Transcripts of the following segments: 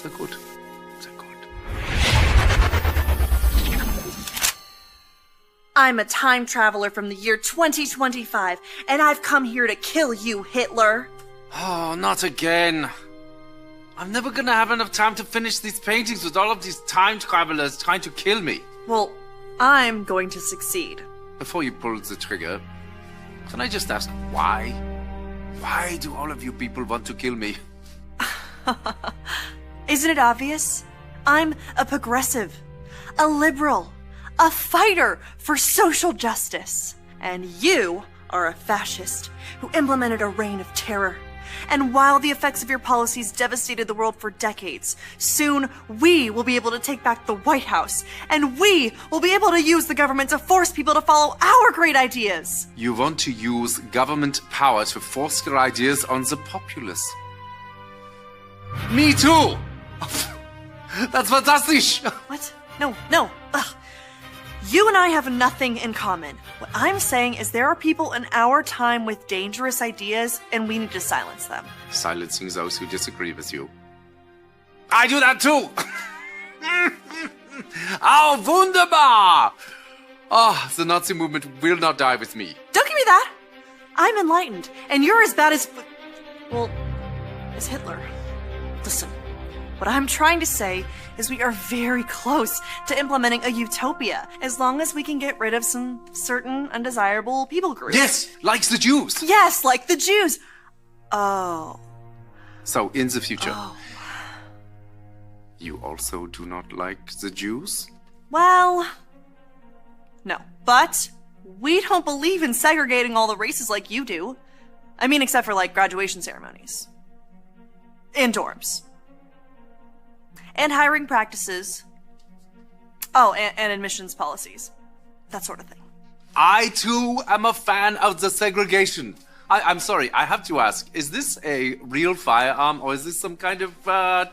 Sehr gut. Sehr gut. I'm a time traveler from the year 2025, and I've come here to kill you, Hitler. Oh, not again. I'm never gonna have enough time to finish these paintings with all of these time travelers trying to kill me. Well, I'm going to succeed. Before you pull the trigger, can I just ask why? Why do all of you people want to kill me? Isn't it obvious? I'm a progressive, a liberal, a fighter for social justice. And you are a fascist who implemented a reign of terror. And while the effects of your policies devastated the world for decades, soon we will be able to take back the White House, and we will be able to use the government to force people to follow our great ideas. You want to use government power to force your ideas on the populace. Me too! That's fantastic! What? No. Ugh. You and I have nothing in common. What I'm saying is there are people in our time with dangerous ideas, and we need to silence them. Silencing those who disagree with you. I do that too! Oh, wunderbar! Oh, the Nazi movement will not die with me. Don't give me that! I'm enlightened, and you're as bad as... well, as Hitler. Listen, what I'm trying to say is we are very close to implementing a utopia, as long as we can get rid of some certain undesirable people groups. Yes, like the Jews. Yes, like the Jews. Oh. So, in the future, Oh. you also do not like the Jews? Well, no. But we don't believe in segregating all the races like you do. I mean, except for, like, graduation ceremonies. In dorms. And hiring practices. Oh, and admissions policies. That sort of thing. I, too, am a fan of the segregation. I'm sorry, I have to ask, is this a real firearm, or is this some kind of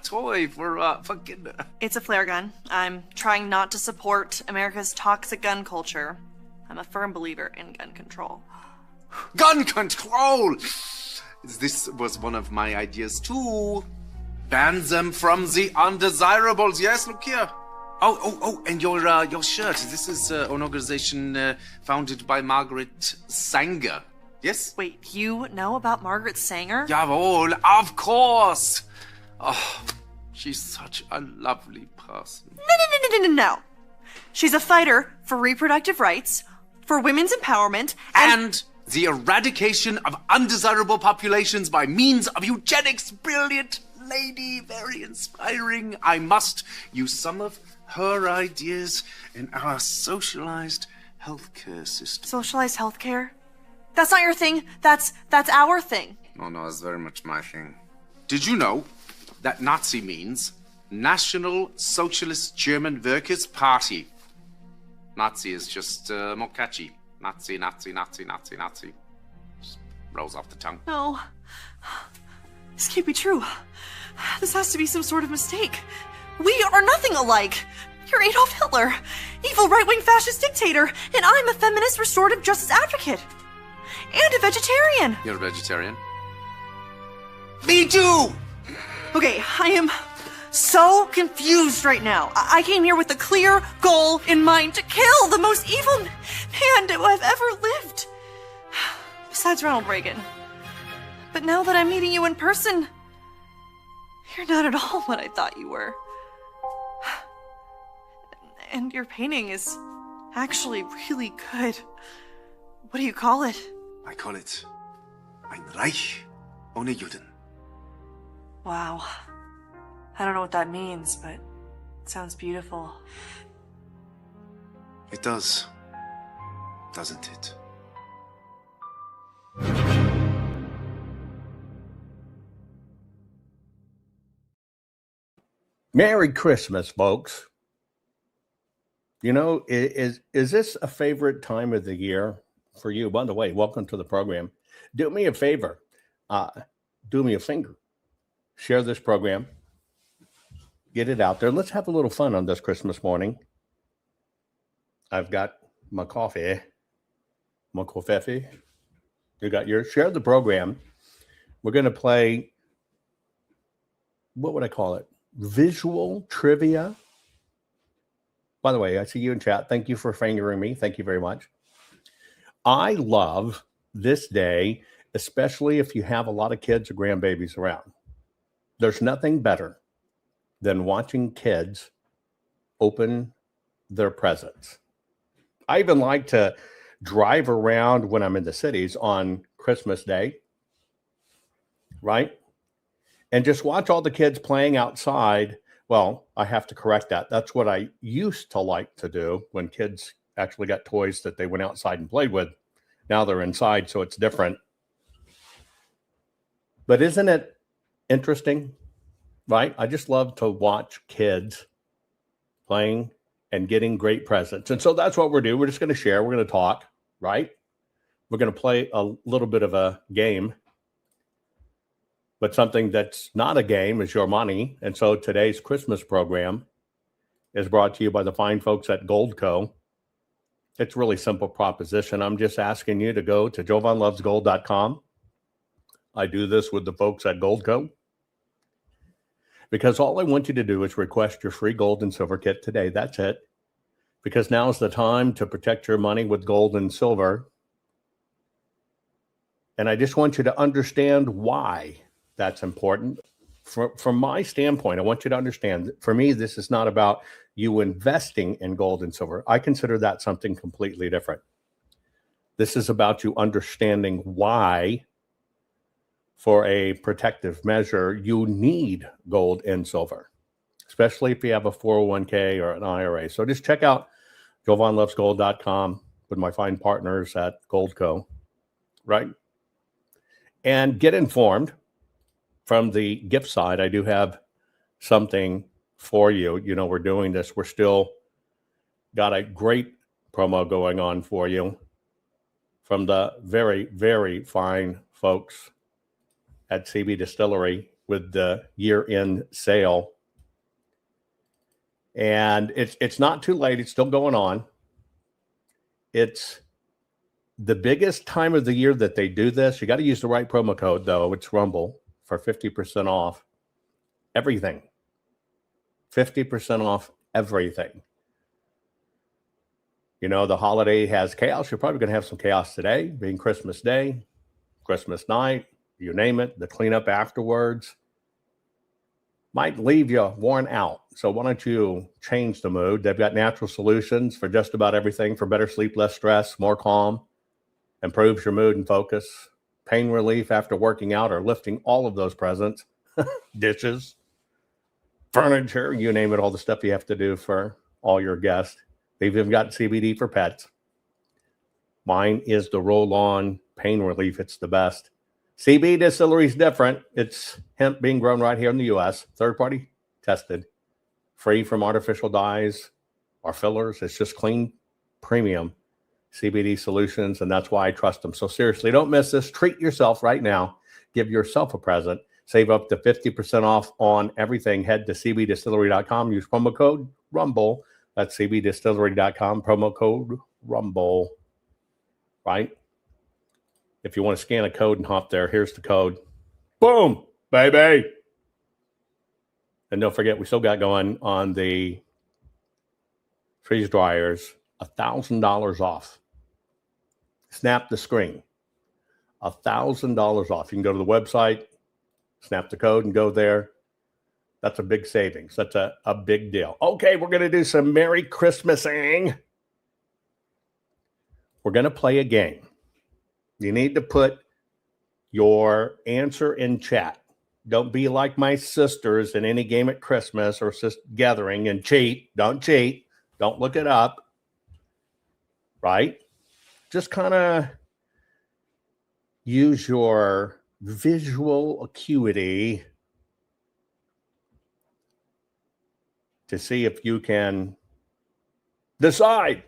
toy for kids? It's a flare gun. I'm trying not to support America's toxic gun culture. I'm a firm believer in gun control. Gun control! This was one of my ideas, too. Ban them from the undesirables. Yes, look here. Oh, and your shirt. This is an organization founded by Margaret Sanger. Yes? Wait, you know about Margaret Sanger? Jawohl, of course. Oh, she's such a lovely person. No. She's a fighter for reproductive rights, for women's empowerment, And the eradication of undesirable populations by means of eugenics. Brilliant lady, very inspiring. I must use some of her ideas in our socialized healthcare system. Socialized healthcare? That's not your thing. That's our thing. No, it's very much my thing. Did you know that Nazi means National Socialist German Workers' Party? Nazi is just more catchy. Nazi. Just rolls off the tongue. No. This can't be true. This has to be some sort of mistake. We are nothing alike. You're Adolf Hitler, evil right-wing fascist dictator, and I'm a feminist restorative justice advocate. And a vegetarian. You're a vegetarian? Me too! Okay, I am so confused right now. I came here with a clear goal in mind to kill the most evil man who I've ever lived. Besides Ronald Reagan. But now that I'm meeting you in person, you're not at all what I thought you were. And your painting is actually really good. What do you call it? I call it Ein Reich ohne Juden. Wow. I don't know what that means, but it sounds beautiful. It does, doesn't it? Merry Christmas, folks. You know, is this a favorite time of the year for you? By the way, welcome to the program. Do me a favor. Do me a finger. Share this program. Get it out there. Let's have a little fun on this Christmas morning. I've got my coffee. My coffee. You got yours. Share the program. We're going to play, what would I call it? visual trivia. By the way, I see you in chat. Thank you for fingering me. Thank you very much. I love this day, especially if you have a lot of kids or grandbabies around. There's nothing better than watching kids open their presents. I even like to drive around when I'm in the cities on Christmas Day, right? And just watch all the kids playing outside. Well, I have to correct that. That's what I used to like to do when kids actually got toys that they went outside and played with. Now they're inside, so it's different. But isn't it interesting, right? I just love to watch kids playing and getting great presents. And so that's what we're doing. We're just going to share. We're going to talk, right? We're going to play a little bit of a game. But something that's not a game is your money. And so today's Christmas program is brought to you by the fine folks at Goldco. It's a really simple proposition. I'm just asking you to go to jovanlovesgold.com. I do this with the folks at Goldco because all I want you to do is request your free gold and silver kit today. That's it. Because now's the time to protect your money with gold and silver. And I just want you to understand why that's important. From my standpoint, I want you to understand, for me, this is not about you investing in gold and silver. I consider that something completely different. This is about you understanding why, for a protective measure, you need gold and silver, especially if you have a 401k or an IRA. So just check out jovanlovesgold.com with my fine partners at Goldco, right? And get informed. From the gift side, I do have something for you. You know, we're doing this. We're still got a great promo going on for you from the very, very fine folks at CB Distillery with the year-end sale. And it's not too late. It's still going on. It's the biggest time of the year that they do this. You got to use the right promo code, though. It's Rumble. For 50% off everything. 50% off everything. You know, the holiday has chaos. You're probably going to have some chaos today, being Christmas Day, Christmas night, you name it, the cleanup afterwards. Might leave you worn out. So why don't you change the mood? They've got natural solutions for just about everything, for better sleep, less stress, more calm, improves your mood and focus. Pain relief after working out or lifting all of those presents, dishes, furniture, you name it, all the stuff you have to do for all your guests. They've even got CBD for pets. Mine is the roll-on pain relief. It's the best. CB Distillery is different. It's hemp being grown right here in the U.S., third-party tested, free from artificial dyes or fillers. It's just clean, premium CBD solutions, and that's why I trust them. So seriously, don't miss this. Treat yourself right now. Give yourself a present. Save up to 50% off on everything. Head to cbdistillery.com. Use promo code RUMBLE. That's cbdistillery.com. Promo code RUMBLE. Right? If you want to scan a code and hop there, here's the code. Boom, baby. And don't forget, we still got going on the freeze dryers. $1,000 off. Snap the screen. $1,000 off. You can go to the website, snap the code, and go there. That's a big savings. That's a big deal. Okay, we're going to do some Merry Christmasing. We're going to play a game. You need to put your answer in chat. Don't be like my sisters in any game at Christmas or gathering and cheat. Don't cheat. Don't look it up. Right? Just kind of use your visual acuity to see if you can decide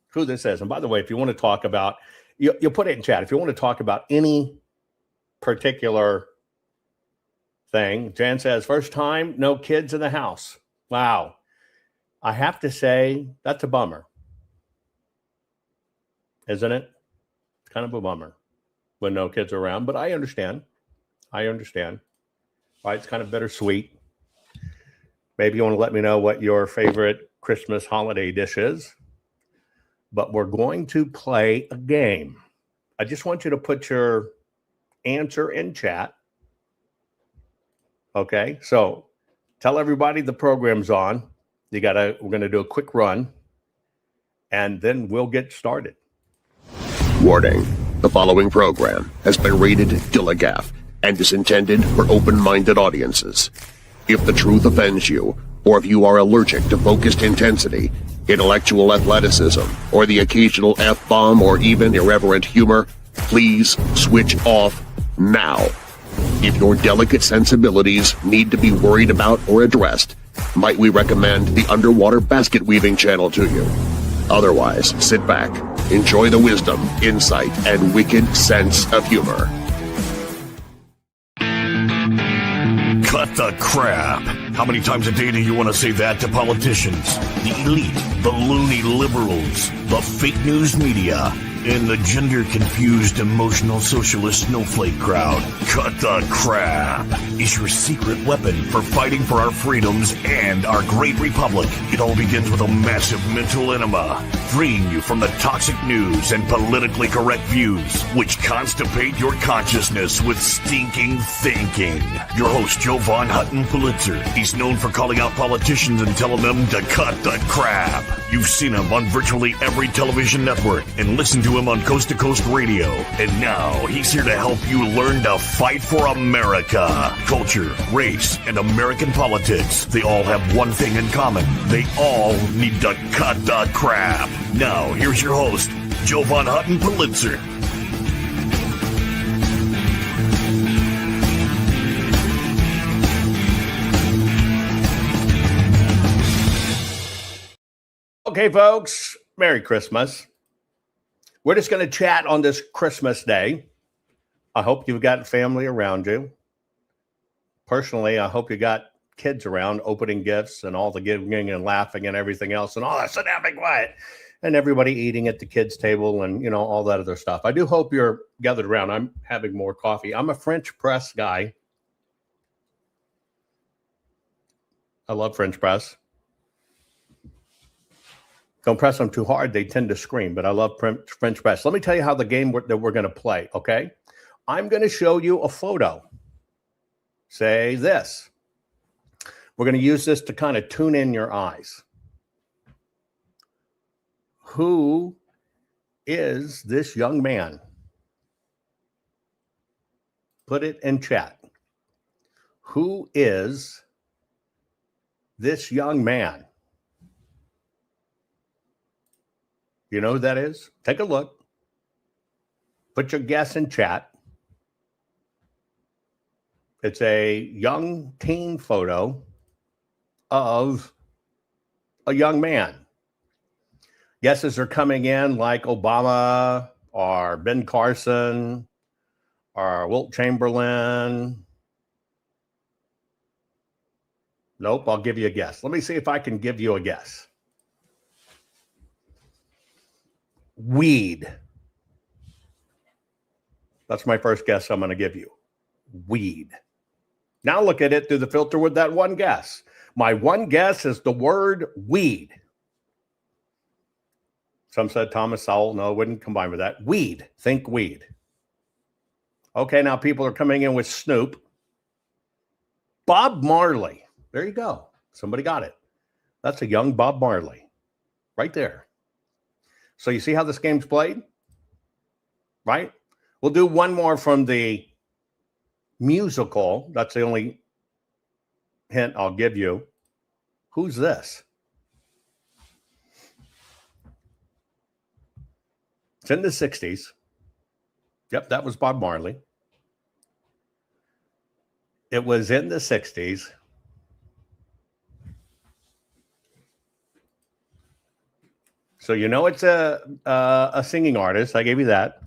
who this is. And by the way, if you want to talk about, you'll put it in chat. If you want to talk about any particular thing, Jan says, first time, no kids in the house. Wow. I have to say, that's a bummer. Isn't it? It's kind of a bummer when no kids are around, but I understand. Right? It's kind of bittersweet. Maybe you want to let me know what your favorite Christmas holiday dish is. But we're going to play a game. I just want you to put your answer in chat. Okay, so tell everybody the program's on. We're going to do a quick run, and then we'll get started. Warning. The following program has been rated Gilligaff and is intended for open-minded audiences. If the truth offends you, or if you are allergic to focused intensity, intellectual athleticism, or the occasional F-bomb or even irreverent humor, please switch off now. If your delicate sensibilities need to be worried about or addressed, might we recommend the Underwater Basket Weaving channel to you? Otherwise, sit back, enjoy the wisdom, insight, and wicked sense of humor. Cut the crap. How many times a day do you want to say that to politicians? The elite, the loony liberals, the fake news media, and the gender-confused, emotional socialist snowflake crowd. Cut the crap is your secret weapon for fighting for our freedoms and our great republic. It all begins with a massive mental enema, freeing you from the toxic news and politically correct views, which constipate your consciousness with stinking thinking. Your host, Jovan Hutton Pulitzer. He's known for calling out politicians and telling them to cut the crap. You've seen him on virtually every television network and listened to him on Coast to Coast Radio. And now he's here to help you learn to fight for America. Culture, race, and American politics. They all have one thing in common. They all need to cut the crap. Now, here's your host, Jovan Hutton Pulitzer. Okay, folks, Merry Christmas. We're just going to chat on this Christmas day. I hope you've got family around you. Personally, I hope you got kids around opening gifts and all the giggling and laughing and everything else and all that. Sit down, be quiet. And everybody eating at the kids' table and, all that other stuff. I do hope you're gathered around. I'm having more coffee. I'm a French press guy. I love French press. Don't press them too hard. They tend to scream, but I love French press. Let me tell you how the game that we're going to play, okay? I'm going to show you a photo. Say this. We're going to use this to kind of tune in your eyes. Who is this young man? Put it in chat. Who is this young man? You know who that is? Take a look. Put your guess in chat. It's a young teen photo of a young man. Guesses are coming in like Obama or Ben Carson or Wilt Chamberlain. Nope, I'll give you a guess. Let me see if I can give you a guess. Weed. That's my first guess I'm going to give you. Weed. Now look at it through the filter with that one guess. My one guess is the word weed. Some said Thomas Sowell. No, wouldn't combine with that. Weed. Think weed. Okay, now people are coming in with Snoop. Bob Marley. There you go. Somebody got it. That's a young Bob Marley. Right there. So you see how this game's played? Right? We'll do one more from the musical. That's the only hint I'll give you. Who's this? It's in the 60s. Yep, that was Bob Marley. It was in the 60s. So you know it's a singing artist. I gave you that.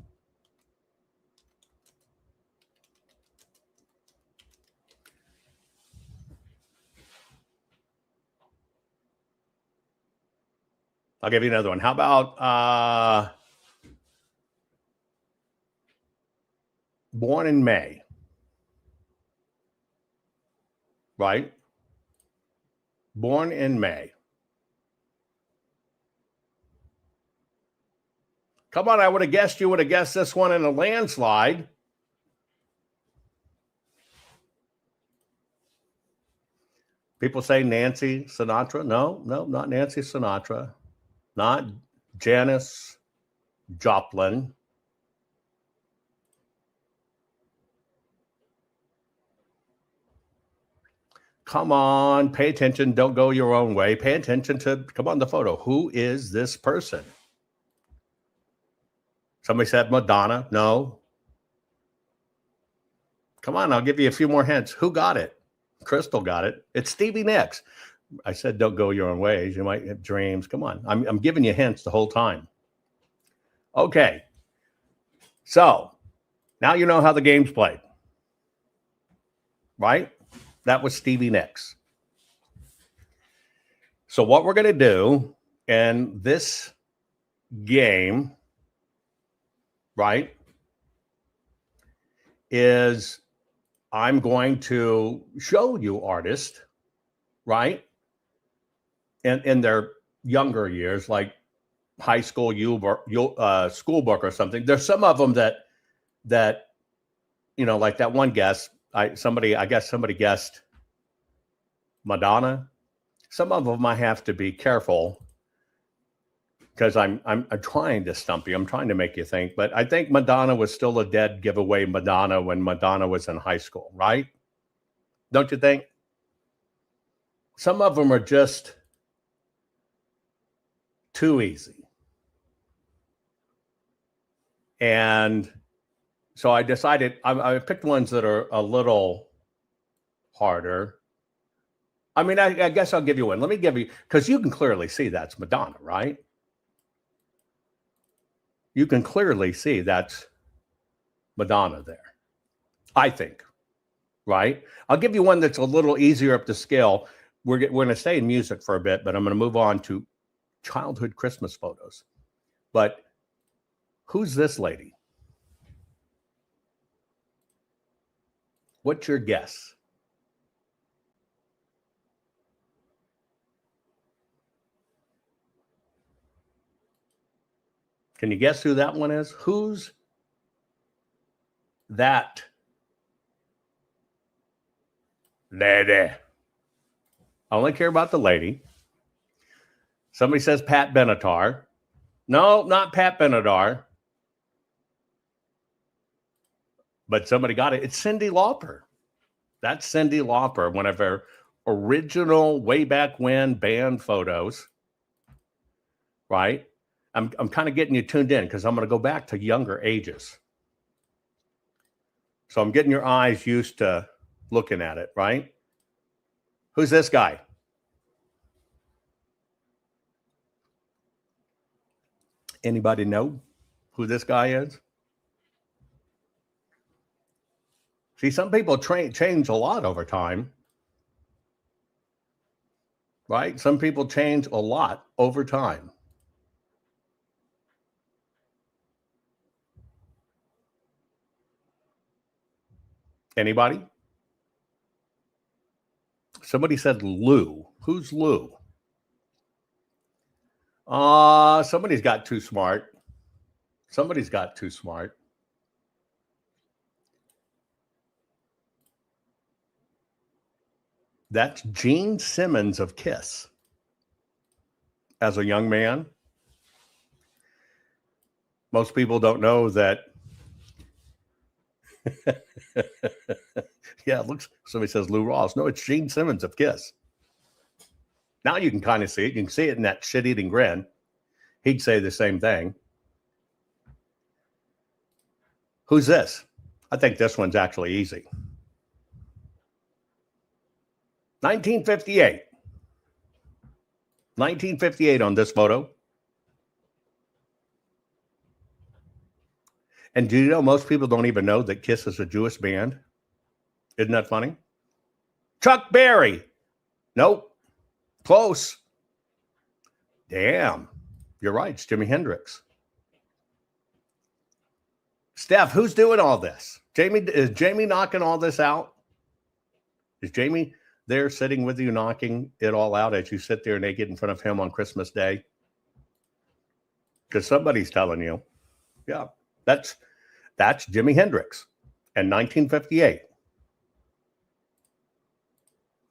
I'll give you another one. How about Born in May? Right? Born in May. Come on, I would have guessed you would have guessed this one in a landslide. People say Nancy Sinatra. No, not Nancy Sinatra. Not Janis Joplin. Come on, pay attention. Don't go your own way. Pay attention to, come on, the photo. Who is this person? Somebody said Madonna. No. Come on, I'll give you a few more hints. Who got it? Crystal got it. It's Stevie Nicks. I said, don't go your own ways. You might have dreams. Come on. I'm giving you hints the whole time. Okay. So now you know how the game's played. Right? That was Stevie Nicks. So what we're going to do in this game, right, is I'm going to show you artists, right, in their younger years, like high school, school book or something. There's some of them that you know, like that one guess. I guess somebody guessed Madonna. Some of them I have to be careful because I'm trying to stump you. I'm trying to make you think. But I think Madonna was still a dead giveaway Madonna when Madonna was in high school, right? Don't you think? Some of them are just too easy. And so I decided I picked ones that are a little harder. I mean, I guess I'll give you one. Let me give you, because you can clearly see that's Madonna, right? You can clearly see that's Madonna there, I think, right? I'll give you one that's a little easier up the scale. We're going to stay in music for a bit, but I'm going to move on to childhood Christmas photos. But who's this lady? What's your guess? Can you guess who that one is? Who's that lady? I only care about the lady. Somebody says Pat Benatar. No, not Pat Benatar. But somebody got it. It's Cyndi Lauper. That's Cyndi Lauper, one of her original way back when band photos. Right? I'm kind of getting you tuned in because I'm going to go back to younger ages. So I'm getting your eyes used to looking at it, right? Who's this guy? Anybody know who this guy is? See, some people change a lot over time, right? Some people change a lot over time. Anybody? Somebody said Lou. Who's Lou? Somebody's got too smart. Somebody's got too smart. That's Gene Simmons of Kiss. As a young man, most people don't know that. Yeah, it looks, somebody says Lou Ross. No, it's Gene Simmons of Kiss. Now you can kind of see it. You can see it in that shit-eating grin. He'd say the same thing. Who's this? I think this one's actually easy. 1958. 1958 on this photo. And do you know most people don't even know that Kiss is a Jewish band? Isn't that funny? Chuck Berry. Nope. Close. Damn. You're right. It's Jimi Hendrix. Steph, who's doing all this? Jamie, is Jamie knocking all this out? Is Jamie there sitting with you, knocking it all out as you sit there naked in front of him on Christmas Day? Because somebody's telling you, yeah, that's Jimi Hendrix in 1958.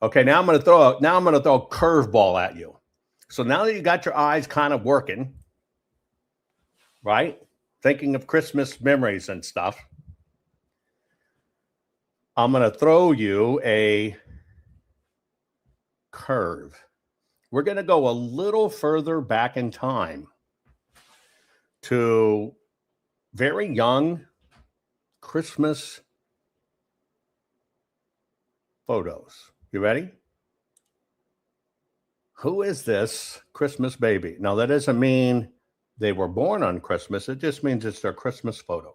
Okay, now I'm going to throw a curveball at you. So now that you got your eyes kind of working, right? Thinking of Christmas memories and stuff, I'm going to throw you a curve. We're going to go a little further back in time to very young Christmas photos. You ready? Who is this Christmas baby? Now, that doesn't mean they were born on Christmas. It just means it's their Christmas photo.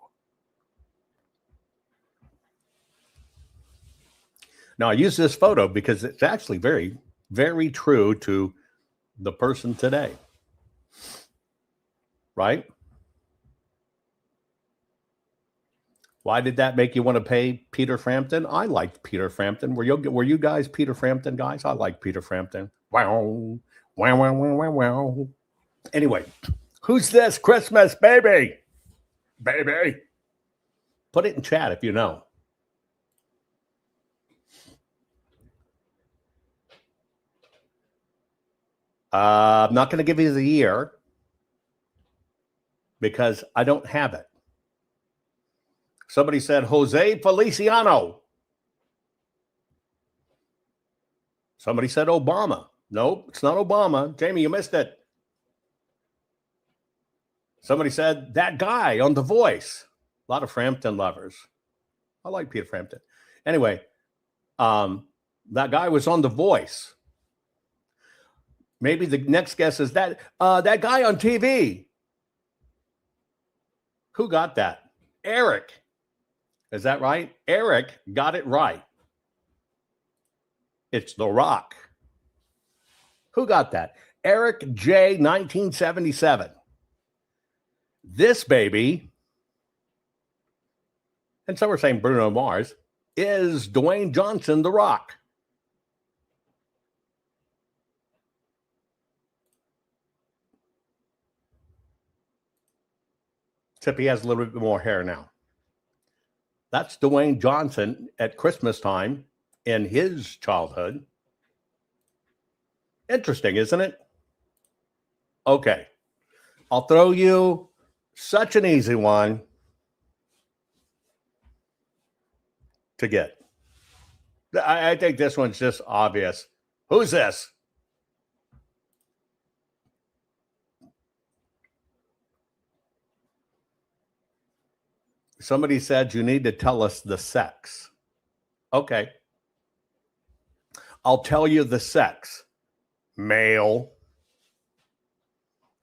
Now, I use this photo because it's actually very, very true to the person today. Right? Why did that make you want to pay Peter Frampton? I liked Peter Frampton. Were you guys Peter Frampton guys? I like Peter Frampton. Wow, wow, wow, wow, wow, wow. Anyway, who's this Christmas baby? Baby. Put it in chat if you know. I'm not going to give you the year because I don't have it. Somebody said Jose Feliciano. Somebody said Obama. Nope, it's not Obama. Jamie, you missed it. Somebody said that guy on The Voice. A lot of Frampton lovers. I like Peter Frampton. Anyway, that guy was on The Voice. Maybe the next guess is that guy on TV. Who got that? Eric. Is that right? Eric got it right. It's The Rock. Who got that? Eric J. 1977. This baby, and some are saying Bruno Mars, is Dwayne Johnson, The Rock. Except he has a little bit more hair now. That's Dwayne Johnson at Christmas time in his childhood. Interesting, isn't it? Okay. I'll throw you such an easy one to get. I think this one's just obvious. Who's this? Somebody said you need to tell us the sex. Okay. I'll tell you the sex. Male.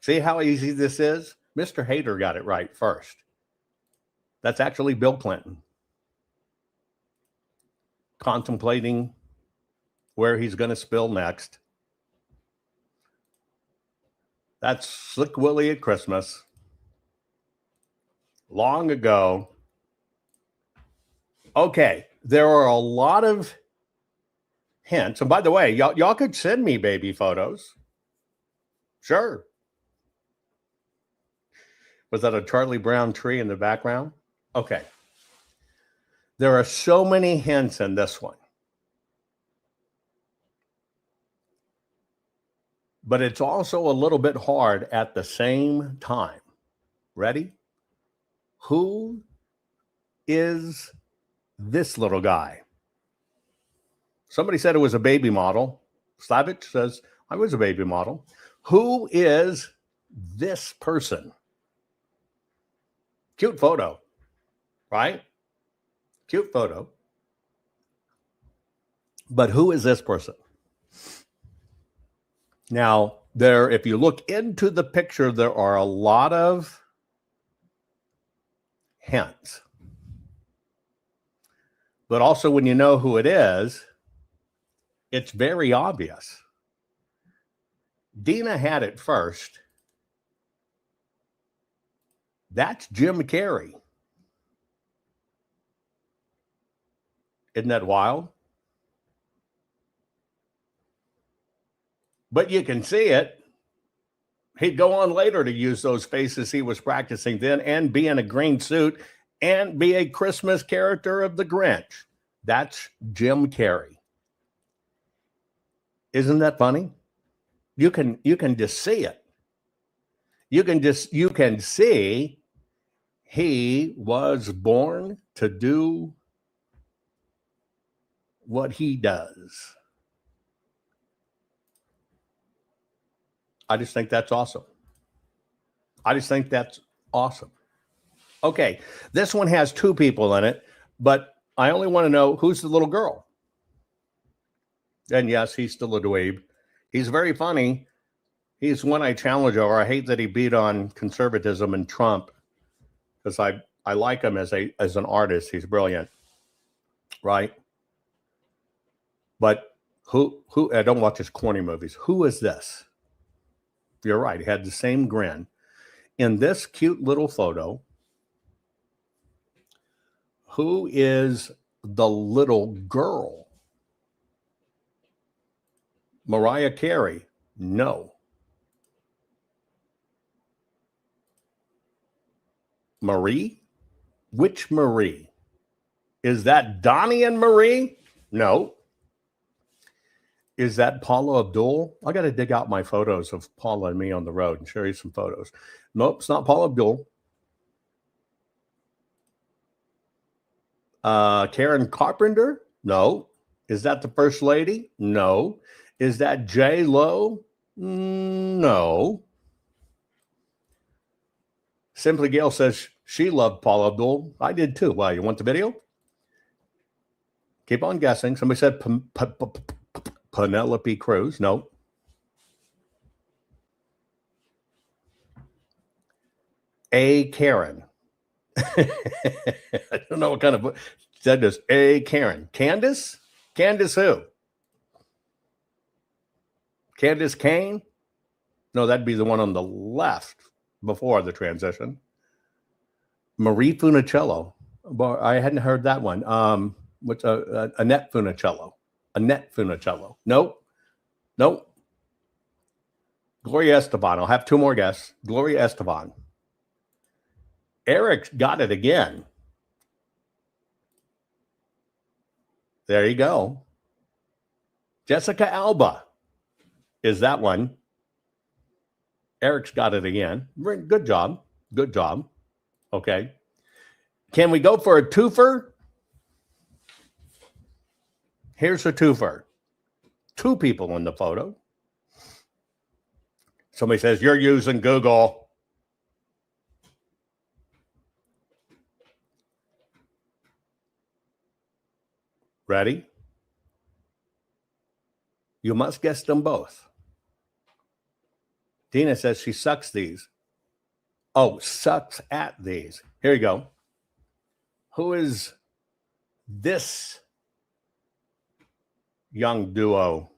See how easy this is? Mr. Hader got it right first. That's actually Bill Clinton. Contemplating where he's going to spill next. That's Slick Willie at Christmas. Long ago. Okay, there are a lot of hints. And by the way, y'all could send me baby photos. Sure. Was that a Charlie Brown tree in the background? Okay. There are so many hints in this one. But it's also a little bit hard at the same time. Ready? Who is this little guy? Somebody said it was a baby model. Slavich says, I was a baby model. Who is this person? Cute photo, right? Cute photo. But who is this person? Now, if you look into the picture, there are a lot of hints. But also when you know who it is, it's very obvious. Dina had it first. That's Jim Carrey. Isn't that wild? but you can see it. He'd go on later to use those faces he was practicing then and be in a green suit and be a Christmas character of the Grinch. That's Jim Carrey. Isn't that funny? You can just see it. You can see he was born to do what he does. I just think that's awesome. Okay, this one has two people in it, but I only want to know who's the little girl. And yes, he's still a dweeb. He's very funny. He's one I challenge over. I hate that he beat on conservatism and Trump because I like him as an artist. He's brilliant, right? But who? I don't watch his corny movies. Who is this? You're right. He had the same grin. In this cute little photo, who is the little girl? Mariah Carey? No. Marie? Which Marie? Is that Donnie and Marie? No. Is that Paula Abdul? I got to dig out my photos of Paula and me on the road and show you some photos. Nope, it's not Paula Abdul. Karen Carpenter? No. Is that the First Lady? No. Is that J Lo? No. Simply Gail says she loved Paula Abdul. I did too. Wow, you want the video? Keep on guessing. Somebody said Penelope Cruz. No. A. Karen. I don't know what kind of said this. A. Karen. Candace? Candace who? Candace Kane? No, that'd be the one on the left before the transition. Marie Funicello. I hadn't heard that one. What's Annette Funicello? Annette Funicello. Nope. Gloria Estefan. I'll have two more guesses. Gloria Estefan. Eric got it again. There you go. Jessica Alba is that one. Eric's got it again. Good job. Okay. Can we go for a twofer? Here's a twofer. Two people in the photo. Somebody says, you're using Google. Ready? You must guess them both. Dina says she sucks these. Oh, sucks at these. Here you go. Who is this young duo?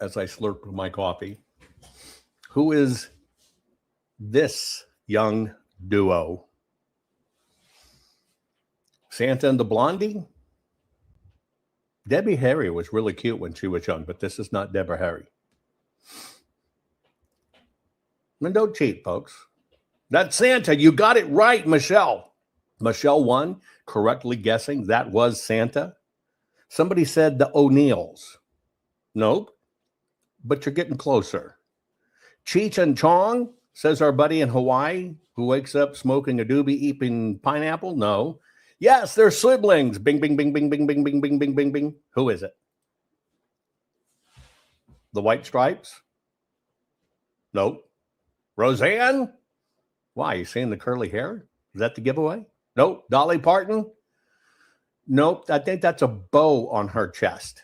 As I slurp my coffee. Who is this young duo? Santa and the Blondie? Debbie Harry was really cute when she was young, but this is not Deborah Harry. And don't cheat, folks. That's Santa. You got it right, Michelle. Michelle won, correctly guessing that was Santa. Somebody said the O'Neills. Nope. But you're getting closer. Cheech and Chong, says our buddy in Hawaii, who wakes up smoking a doobie, eating pineapple. No. Yes, they're siblings. Bing, bing, bing, bing, bing, bing, bing, bing, bing, bing, bing. Who is it? The White Stripes? Nope. Roseanne? Why? You seeing the curly hair? Is that the giveaway? Nope. Dolly Parton? Nope. I think that's a bow on her chest.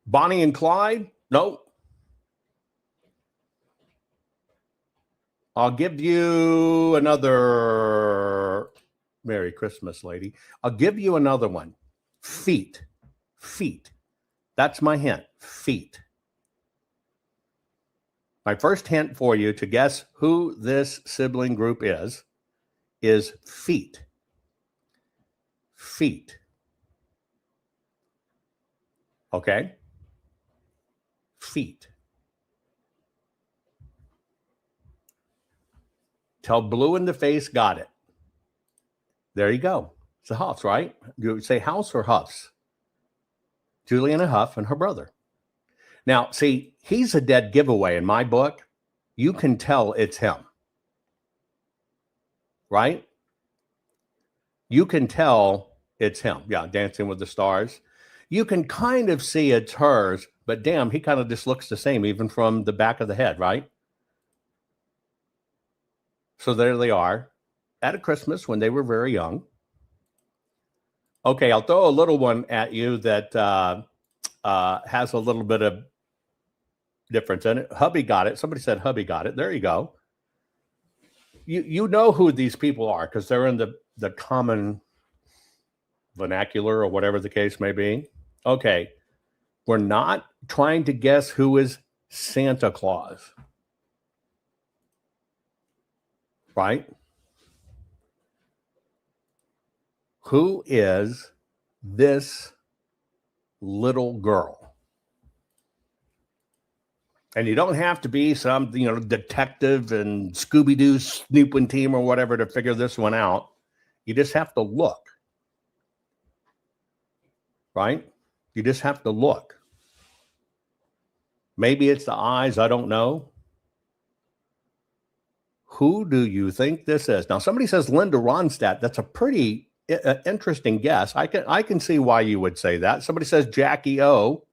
Bonnie and Clyde? Nope. I'll give you another. Merry Christmas, lady. I'll give you another one. Feet. That's my hint. Feet. My first hint for you to guess who this sibling group is feet. Okay? Feet. Tell blue in the face, got it. There you go. It's the Huffs, right? You say House or Huffs? Juliana Huff and her brother. Now, see, he's a dead giveaway in my book. You can tell it's him. Right? You can tell it's him. Yeah, Dancing with the Stars. You can kind of see it's hers, but damn, he kind of just looks the same, even from the back of the head, right? So there they are at a Christmas when they were very young. Okay, I'll throw a little one at you that has a little bit of difference in it. Hubby got it. Somebody said hubby got it. There you go. You know who these people are because they're in the common vernacular or whatever the case may be. Okay, we're not trying to guess who is Santa Claus. Right? Who is this little girl? And you don't have to be some, detective and Scooby-Doo snooping team or whatever to figure this one out. You just have to look. Right? You just have to look. Maybe it's the eyes, I don't know. Who do you think this is? Now, somebody says Linda Ronstadt. That's a pretty interesting guess. I can see why you would say that. Somebody says Jackie O.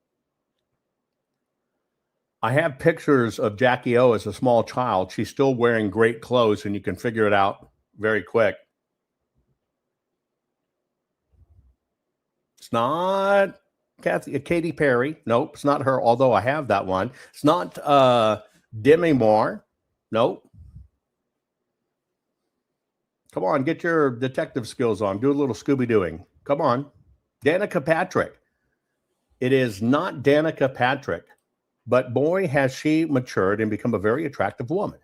I have pictures of Jackie O as a small child. She's still wearing great clothes, and you can figure it out very quick. It's not Katy Perry. Nope, it's not her, although I have that one. It's not Demi Moore. Nope. Come on, get your detective skills on. Do a little Scooby-Dooing. Come on. Danica Patrick. It is not Danica Patrick, but boy, has she matured and become a very attractive woman.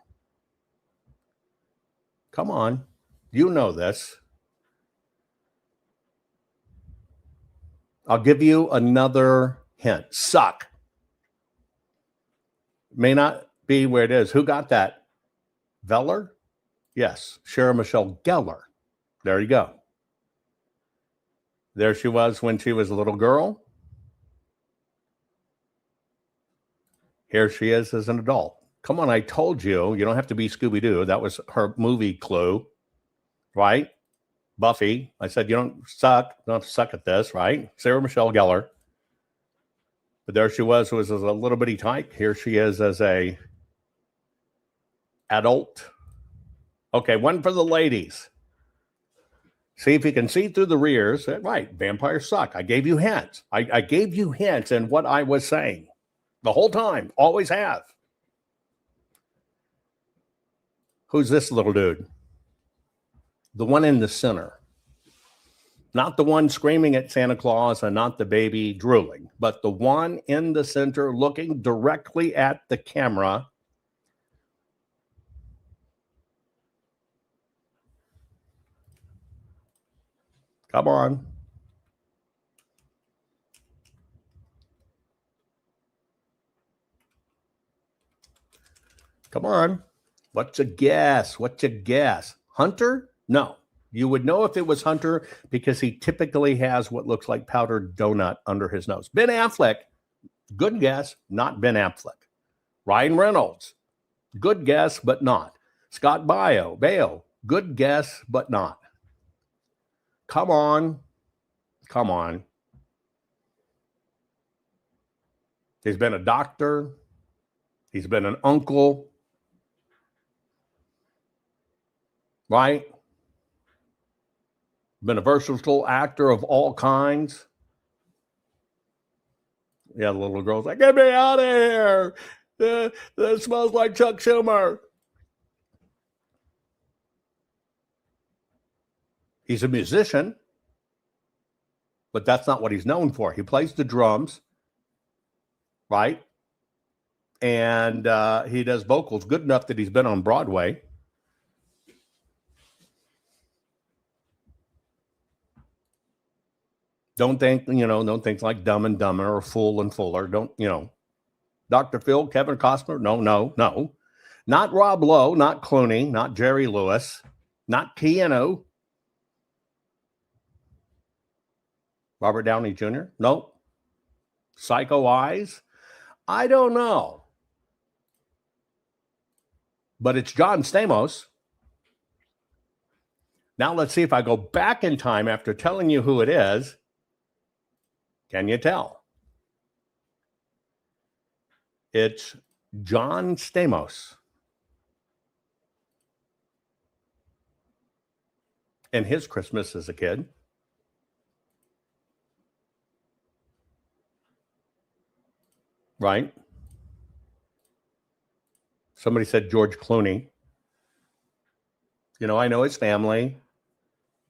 Come on. You know this. I'll give you another hint. Suck. May not be where it is. Who got that? Veller? Yes, Sarah Michelle Gellar. There you go. There she was when she was a little girl. Here she is as an adult. Come on, I told you. You don't have to be Scooby-Doo. That was her movie clue, right? Buffy. I said, you don't suck. You don't have to suck at this, right? Sarah Michelle Gellar. But there she was as a little bitty tyke. Here she is as a adult. Okay, one for the ladies. See if you can see through the rears. Right, vampires suck. I gave you hints. I gave you hints in what I was saying the whole time. Always have. Who's this little dude? The one in the center. Not the one screaming at Santa Claus and not the baby drooling, but the one in the center looking directly at the camera. Come on. Come on. What's a guess? What's a guess? Hunter? No. You would know if it was Hunter because he typically has what looks like powdered donut under his nose. Ben Affleck, good guess, not Ben Affleck. Ryan Reynolds, good guess, but not. Scott Baio, good guess, but not. Come on. Come on. He's been a doctor. He's been an uncle. Right? Been a versatile actor of all kinds. Yeah, the little girl's like, get me out of here. That smells like Chuck Schumer. He's a musician, but that's not what he's known for. He plays the drums, right? And he does vocals good enough that he's been on Broadway. Don't think like Dumb and Dumber or Fool and Fuller. Dr. Phil, Kevin Costner. No. Not Rob Lowe, not Clooney, not Jerry Lewis, not Keanu. Robert Downey Jr. Nope. Psycho Eyes. I don't know. But it's John Stamos. Now let's see if I go back in time after telling you who it is. Can you tell? It's John Stamos. And his Christmas as a kid. Right? Somebody said George Clooney. I know his family.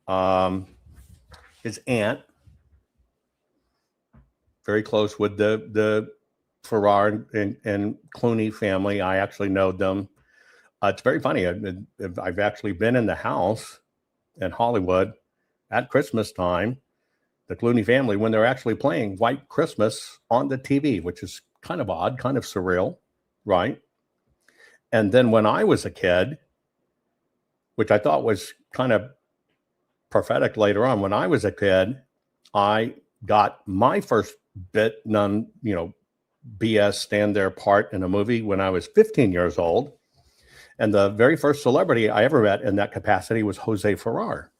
His aunt. Very close with the Farrar and Clooney family. I actually know them. It's very funny. I've actually been in the house in Hollywood at Christmas time, the Clooney family, when they're actually playing White Christmas on the TV, which is kind of odd, kind of surreal, right? And then when I was a kid, which I thought was kind of prophetic later on, when I was a kid, I got my first BS stand there part in a movie when I was 15 years old. And the very first celebrity I ever met in that capacity was Jose Farrar,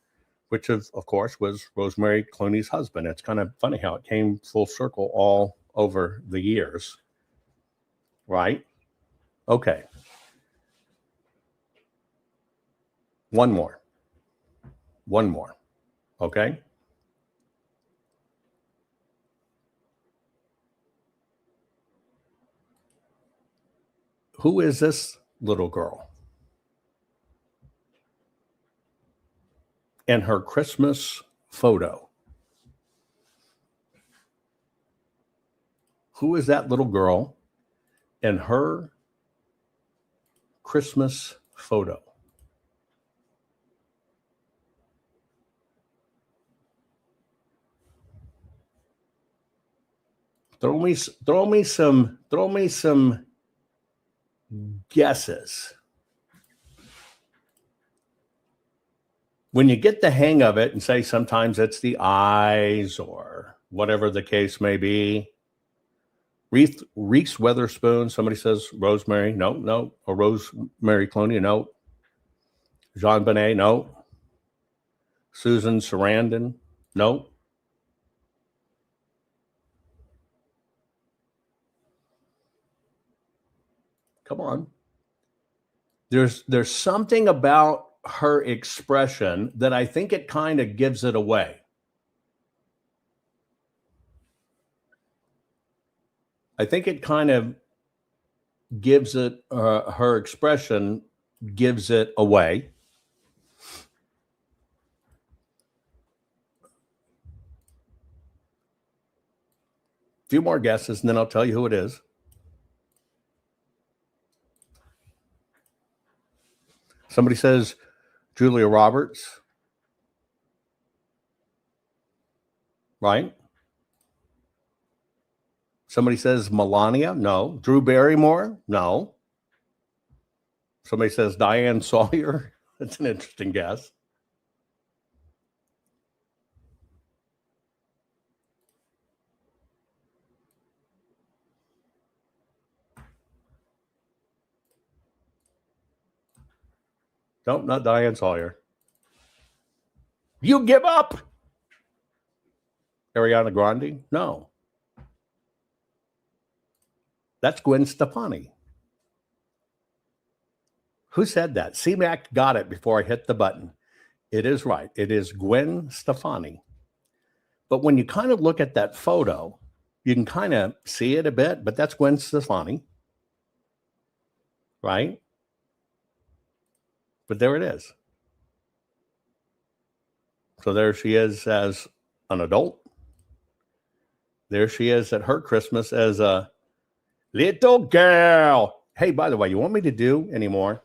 which of course was Rosemary Clooney's husband. It's kind of funny how it came full circle all over the years. Right? Okay. One more. Okay? Who is this little girl? And her Christmas photo. Who is that little girl and her Christmas photo? Throw me some guesses. When you get the hang of it and say sometimes it's the eyes or whatever the case may be. Reese Witherspoon, somebody says Rosemary, no. Or Rosemary Clooney, no. Jean Bonnet, no. Susan Sarandon, no. Come on. There's something about her expression that I think it kind of gives it away. I think it kind of gives it, her expression gives it away. A few more guesses, and then I'll tell you who it is. Somebody says Julia Roberts. Right? Somebody says Melania. No. Drew Barrymore. No. Somebody says Diane Sawyer. That's an interesting guess. Nope, not Diane Sawyer. You give up? Ariana Grande? No. That's Gwen Stefani. Who said that? C-Mac got it before I hit the button. It is right. It is Gwen Stefani. But when you kind of look at that photo, you can kind of see it a bit, but that's Gwen Stefani. Right? But there it is. So there she is as an adult. There she is at her Christmas as a little girl. Hey, by the way, you want me to do any more?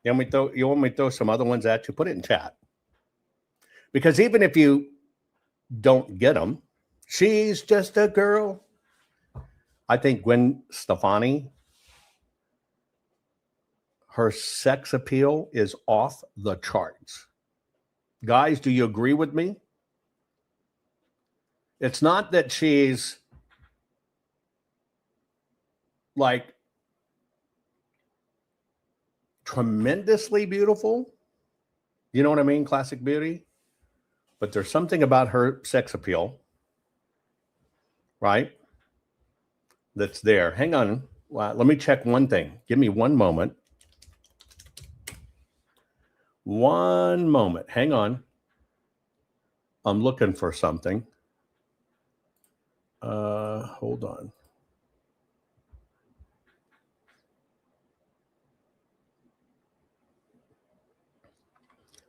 You want me to throw some other ones at you? Put it in chat. Because even if you don't get them. She's just a girl. I think Gwen Stefani, her sex appeal is off the charts. Guys, do you agree with me? It's not that she's like tremendously beautiful. You know what I mean? Classic beauty. But there's something about her sex appeal, right? That's there. Hang on. Let me check one thing. Give me one moment. One moment. Hang on. I'm looking for something. Hold on.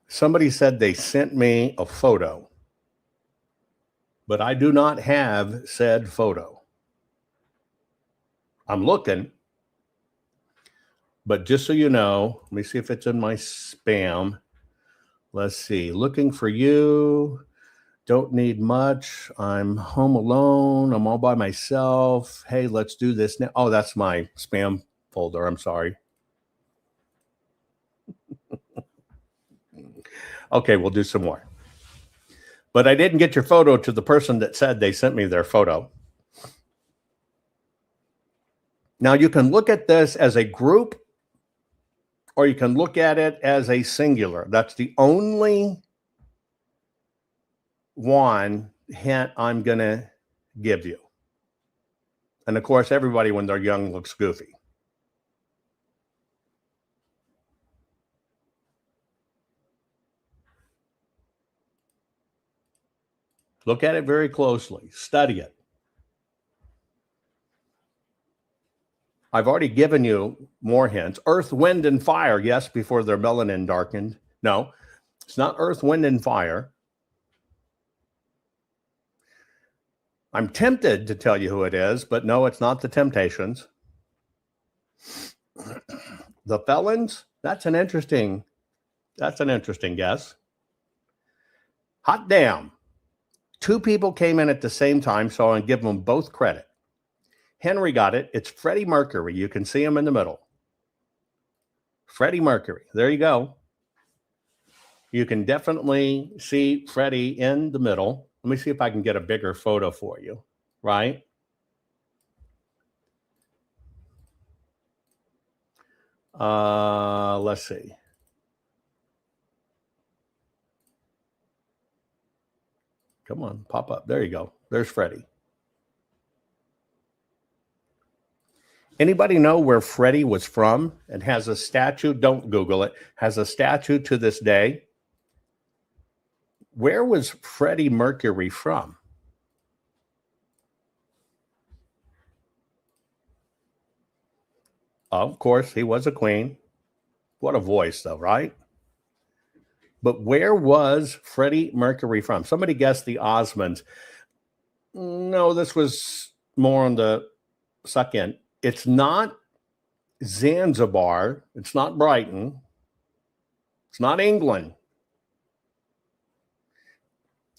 Somebody said they sent me a photo, but I do not have said photo. I'm looking, but just so you know, let me see if it's in my spam. Let's see. Looking for you. Don't need much. I'm home alone. I'm all by myself. Hey, let's do this now. Oh, that's my spam folder. I'm sorry. Okay, we'll do some more. But I didn't get your photo to the person that said they sent me their photo. Now, you can look at this as a group, or you can look at it as a singular. That's the only one hint I'm going to give you. And of course, everybody when they're young looks goofy. Look at it very closely. Study it. I've already given you more hints. Earth, wind, and fire. Yes, before their melanin darkened. No, it's not earth, wind, and fire. I'm tempted to tell you who it is, but no, it's not the Temptations. The Felons, that's an interesting guess. Hot damn. Two people came in at the same time, so I'll give them both credit. Henry got it. It's Freddie Mercury. You can see him in the middle. Freddie Mercury. There you go. You can definitely see Freddie in the middle. Let me see if I can get a bigger photo for you, right? Let's see. Come on, pop up. There you go. There's Freddie. Anybody know where Freddie was from? It has a statue. Don't Google it. Has a statue to this day. Where was Freddie Mercury from? Of course, he was a queen. What a voice, though, right? But where was Freddie Mercury from? Somebody guessed the Osmonds. No, this was more on the suck in. It's not Zanzibar. It's not Brighton. It's not England.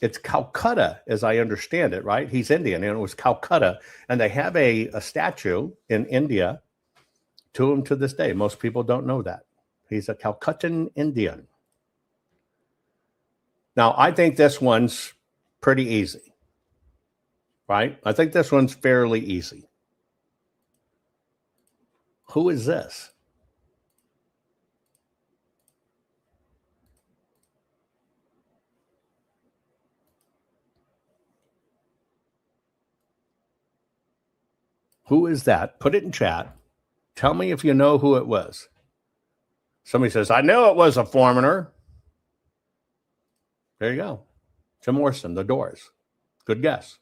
It's Calcutta, as I understand it, right? He's Indian, and it was Calcutta. And they have a statue in India to him to this day. Most people don't know that. He's a Calcuttan Indian. Now, I think this one's pretty easy, right? I think this one's fairly easy. Who is this? Who is that? Put it in chat. Tell me if you know who it was. Somebody says, I knew it was a foreigner. There you go. Jim Morrison, The Doors. Good guess.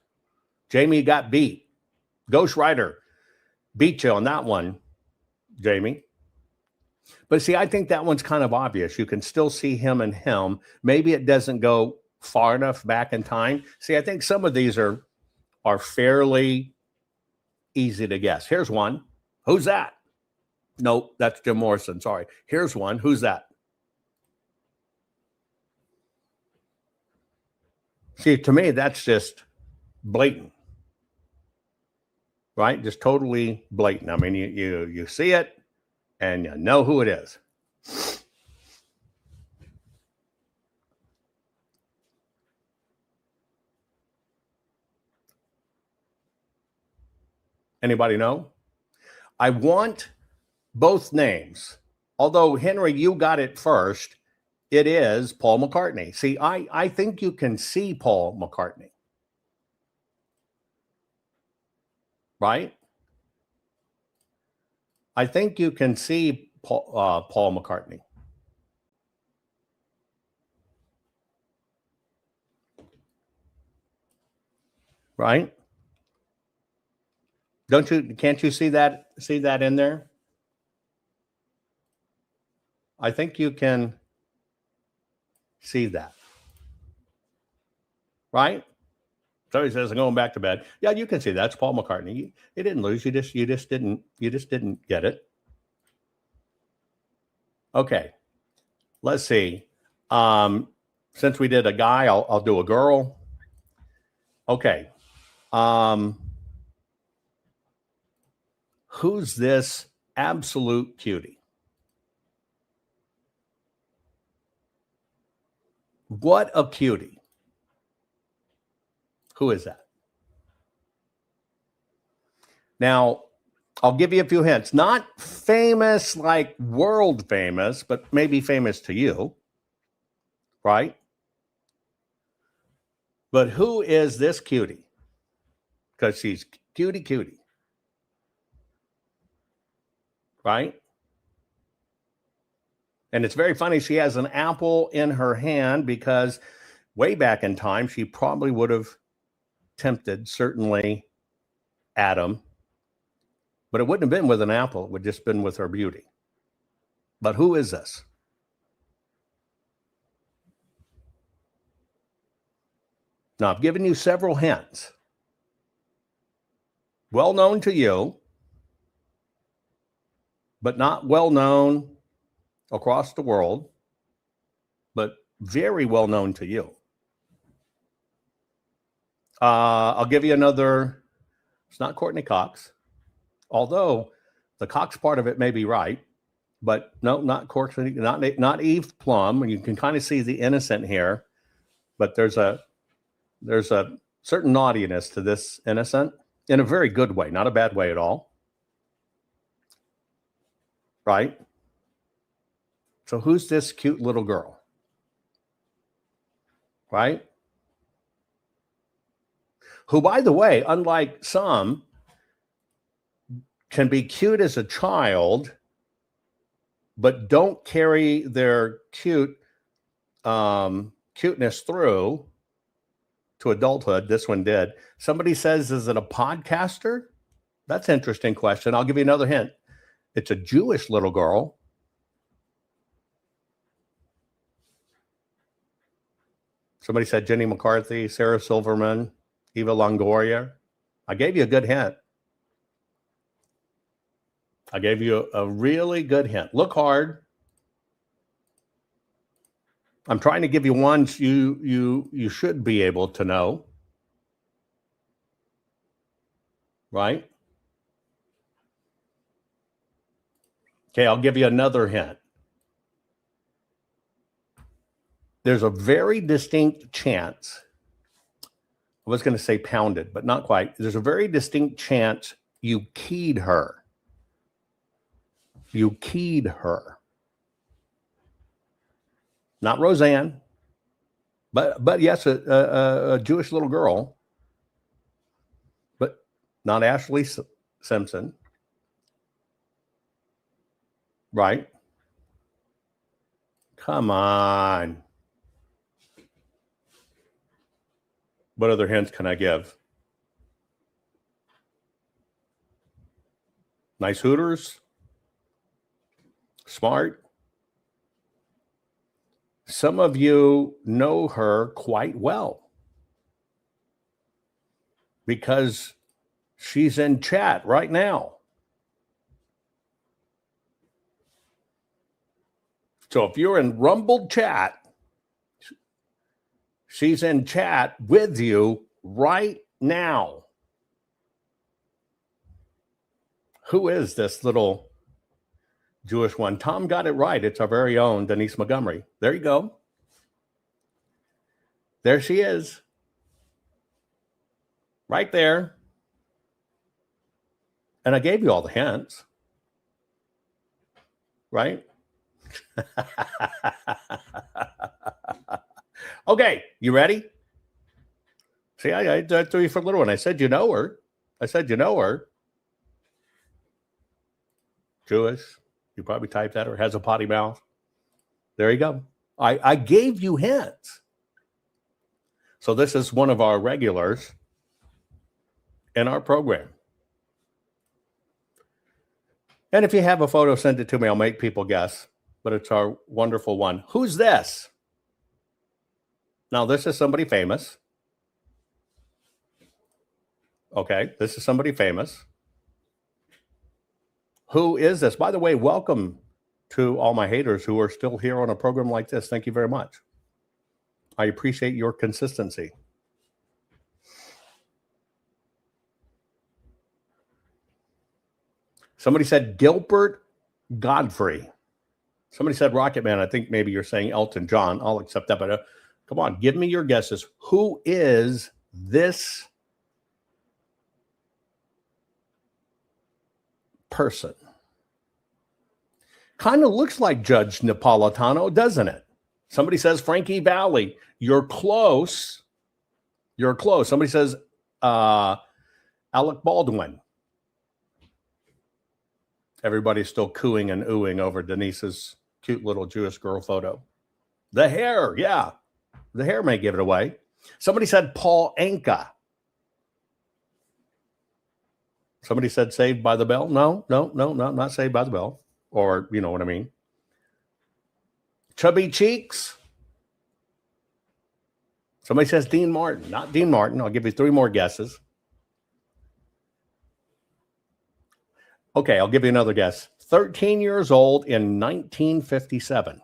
Jamie got beat. Ghost Rider beat you on that one, Jamie. But see, I think that one's kind of obvious. You can still see him and him. Maybe it doesn't go far enough back in time. See, I think some of these are fairly easy to guess. Here's one. Who's that? Nope, that's Jim Morrison. Sorry. Here's one. Who's that? See, to me, that's just blatant, right? Just totally blatant. I mean, you see it and you know who it is. Anybody know? I want both names. Although, Henry, you got it first. It is Paul McCartney. See, I think you can see Paul McCartney. Right? I think you can see Paul McCartney. Right? Can't you see that in there? I think you can see that. Right? Somebody says I'm going back to bed. Yeah, you can see that's Paul McCartney. You didn't lose. You just didn't get it. Okay. Let's see. Since we did a guy, I'll do a girl. Okay. Who's this absolute cutie? What a cutie. Who is that? Now, I'll give you a few hints. Not famous, like world famous, but maybe famous to you. Right? But who is this cutie? Because she's cutie. Right? And it's very funny. She has an apple in her hand because way back in time, she probably would have tempted, certainly, Adam. But it wouldn't have been with an apple. It would have just been with her beauty. But who is this? Now, I've given you several hints. Well known to you, but not well known across the world, but very well known to you. I'll give you another. It's not Courtney Cox, although the Cox part of it may be right, but no, not Courtney, not Eve Plum. You can kind of see the innocent here, but there's a certain naughtiness to this innocent in a very good way, not a bad way at all. Right? So who's this cute little girl? Right? Who, by the way, unlike some, can be cute as a child, but don't carry their cuteness through to adulthood. This one did. Somebody says, is it a podcaster? That's an interesting question. I'll give you another hint. It's a Jewish little girl. Somebody said Jenny McCarthy, Sarah Silverman, Eva Longoria. I gave you a good hint. I gave you a really good hint. Look hard. I'm trying to give you ones you should be able to know. Right? Okay, I'll give you another hint. There's a very distinct chance. I was going to say pounded, but not quite. There's a very distinct chance you keyed her. You keyed her. Not Roseanne, but yes, a Jewish little girl, but not Ashley Simpson. Right? Come on. What other hints can I give? Nice Hooters. Smart. Some of you know her quite well because she's in chat right now. So if you're in Rumble chat, She's in chat with you right now. Who is this little Jewish one? Tom got it right. It's our very own Denise Montgomery. There you go. There she is. Right there. And I gave you all the hints. Right? Okay, you ready? See, I threw you for a little one. I said you know her. Jewish. You probably typed that or has a potty mouth. There you go. I gave you hints. So this is one of our regulars in our program. And if you have a photo, send it to me. I'll make people guess. But it's our wonderful one. Who's this? Now, this is somebody famous. Okay, this is somebody famous. Who is this? By the way, welcome to all my haters who are still here on a program like this. Thank you very much. I appreciate your consistency. Somebody said Gilbert Godfrey. Somebody said Rocket Man. I think maybe you're saying Elton John. I'll accept that. But come on, give me your guesses. Who is this person? Kind of looks like Judge Napolitano, doesn't it? Somebody says Frankie Valli. You're close. You're close. Somebody says Alec Baldwin. Everybody's still cooing and oohing over Denise's cute little Jewish girl photo. The hair, yeah. The hair may give it away. Somebody said Paul Anka. Somebody said Saved by the Bell. No, not Saved by the Bell. Or, you know what I mean. Chubby Cheeks. Somebody says Dean Martin. Not Dean Martin. I'll give you 3 more guesses. Okay, I'll give you another guess. 13 years old in 1957.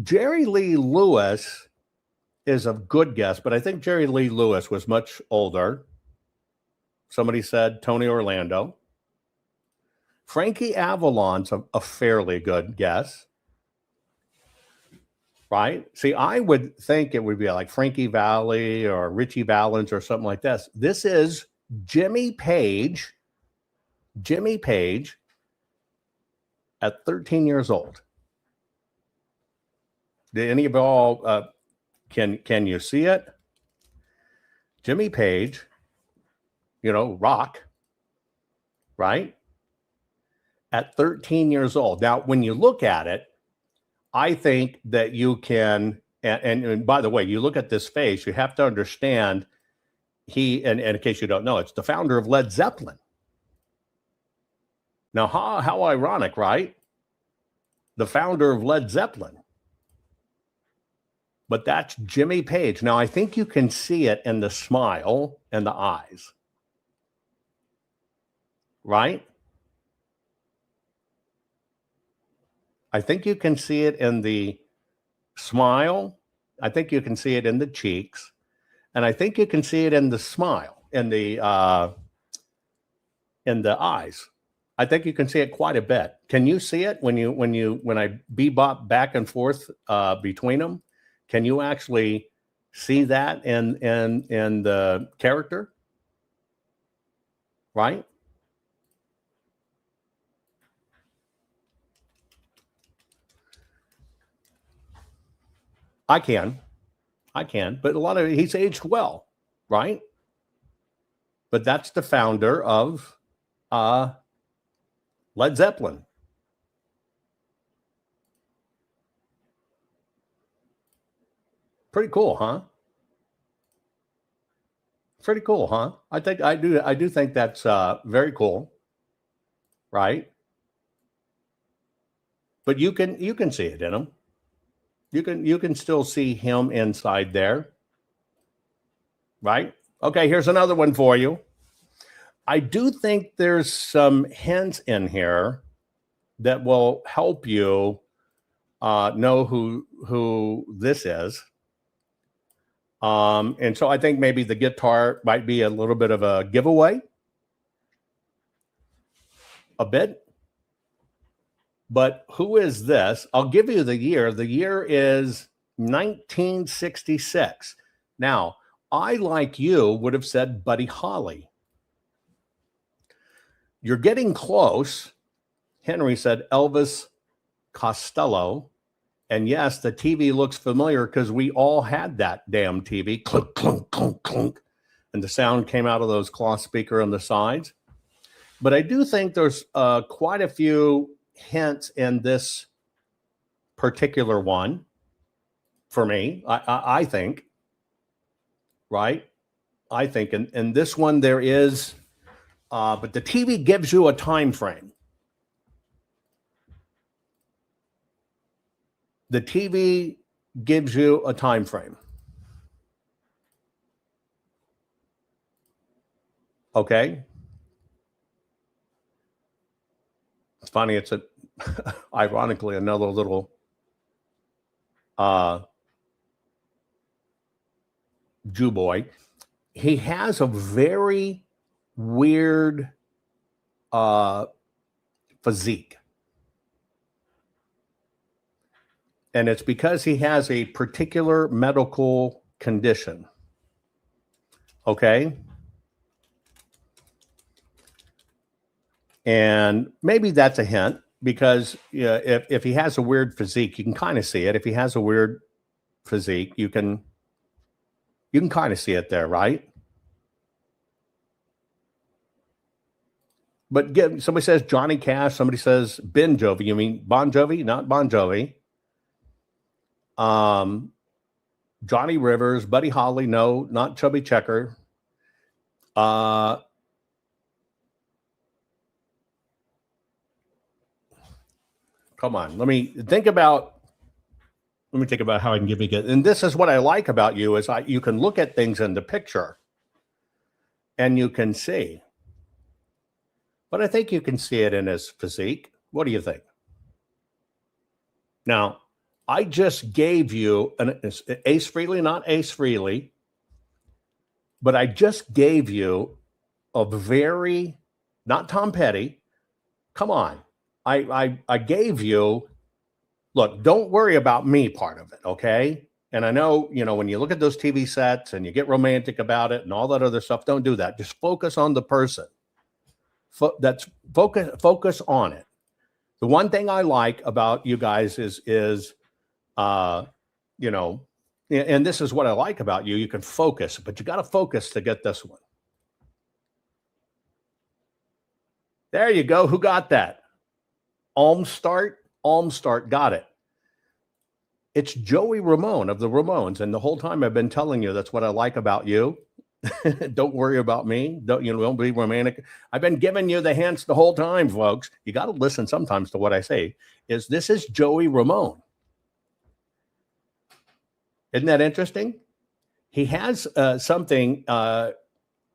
Jerry Lee Lewis is a good guess, but I think Jerry Lee Lewis was much older. Somebody said Tony Orlando. Frankie Avalon's a fairly good guess. Right? See, I would think it would be like Frankie Valli or Richie Valens or something like this. This is Jimmy Page. Jimmy Page at 13 years old. Did any of y'all can you see it? Jimmy Page, you know, rock, right? At 13 years old. Now, when you look at it, I think that you can, and by the way, you look at this face, you have to understand and in case you don't know, it's the founder of Led Zeppelin. Now, how ironic, right? The founder of Led Zeppelin. But that's Jimmy Page. Now, I think you can see it in the smile and the eyes. Right? I think you can see it in the smile. I think you can see it in the cheeks. And I think you can see it in the smile, in the eyes. I think you can see it quite a bit. Can you see it when I bebop back and forth between them? Can you actually see that in the character? Right? I can, but he's aged well, right? But that's the founder of Led Zeppelin. Pretty cool, huh? Pretty cool, huh? I do think that's very cool, right? But you can see it in him. You can still see him inside there, right? Okay, here's another one for you. I do think there's some hints in here that will help you know who this is. And so I think maybe the guitar might be a little bit of a giveaway. A bit. But who is this? I'll give you the year. The year is 1966. Now, I, like you, would have said Buddy Holly. You're getting close. Henry said Elvis Costello. And yes, the TV looks familiar because we all had that damn TV. Clunk, clunk, clunk, clunk. And the sound came out of those cloth speakers on the sides. But I do think there's quite a few hints in this particular one for me. I think, right? I think in this one there is, but the TV gives you a time frame. The TV gives you a time frame. Okay. It's funny. It's ironically another little Jew boy. He has a very weird physique. And it's because he has a particular medical condition. Okay. And maybe that's a hint because if he has a weird physique, you can kind of see it. If he has a weird physique, you can kind of see it there, right? But somebody says Johnny Cash. Somebody says Ben Jovi. You mean Bon Jovi? Not Bon Jovi. Johnny Rivers, Buddy Holly. No, not Chubby Checker. Come on. Let me think about how I can give you it. And this is what I like about you is you can look at things in the picture and you can see. But I think you can see it in his physique. What do you think? Now, I just gave you an Ace Frehley, not Ace Frehley, but I just gave you a very, not Tom Petty. Come on. I gave you, look, don't worry about me part of it, okay? And I know, when you look at those TV sets and you get romantic about it and all that other stuff, don't do that. Just focus on the person. Focus on it. The one thing I like about you guys is and this is what I like about you. You can focus, but you got to focus to get this one. There you go. Who got that? Almstart, got it. It's Joey Ramone of the Ramones. And the whole time I've been telling you, that's what I like about you. Don't worry about me. Don't be romantic. I've been giving you the hints the whole time, folks. You got to listen sometimes to what I say. This is Joey Ramone. Isn't that interesting? He has something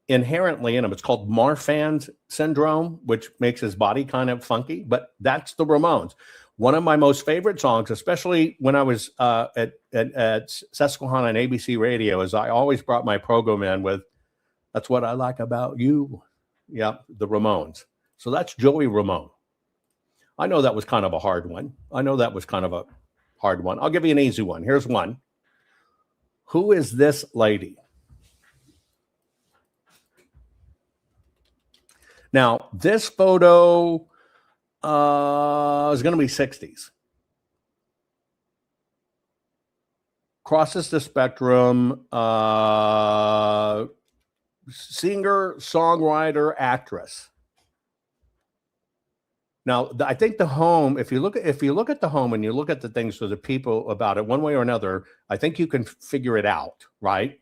inherently in him. It's called Marfan's syndrome, which makes his body kind of funky, but that's the Ramones. One of my most favorite songs, especially when I was at Susquehanna and ABC Radio, is I always brought my program in with, "That's what I like about you." Yeah, the Ramones. So that's Joey Ramone. I know that was kind of a hard one. I'll give you an easy one. Here's one. Who is this lady? Now, this photo is going to be 60s. Crosses the spectrum. Singer, songwriter, actress. Now, I think the home, if you look at the home and you look at the things for the people about it, one way or another, I think you can figure it out, right?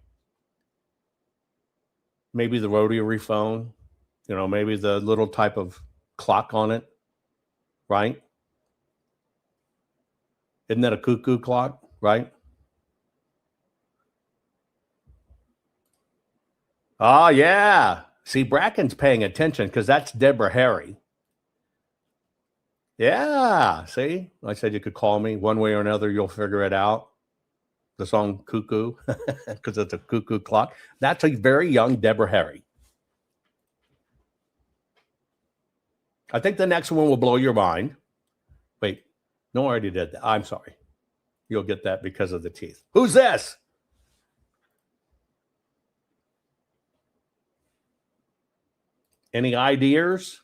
Maybe the rotary phone, maybe the little type of clock on it, right? Isn't that a cuckoo clock, right? Oh, yeah. See, Bracken's paying attention because that's Deborah Harry. Yeah, see? I said you could call me one way or another. You'll figure it out. The song Cuckoo, because it's a cuckoo clock. That's a very young Deborah Harry. I think the next one will blow your mind. Wait, no, I already did that. I'm sorry. You'll get that because of the teeth. Who's this? Any ideas?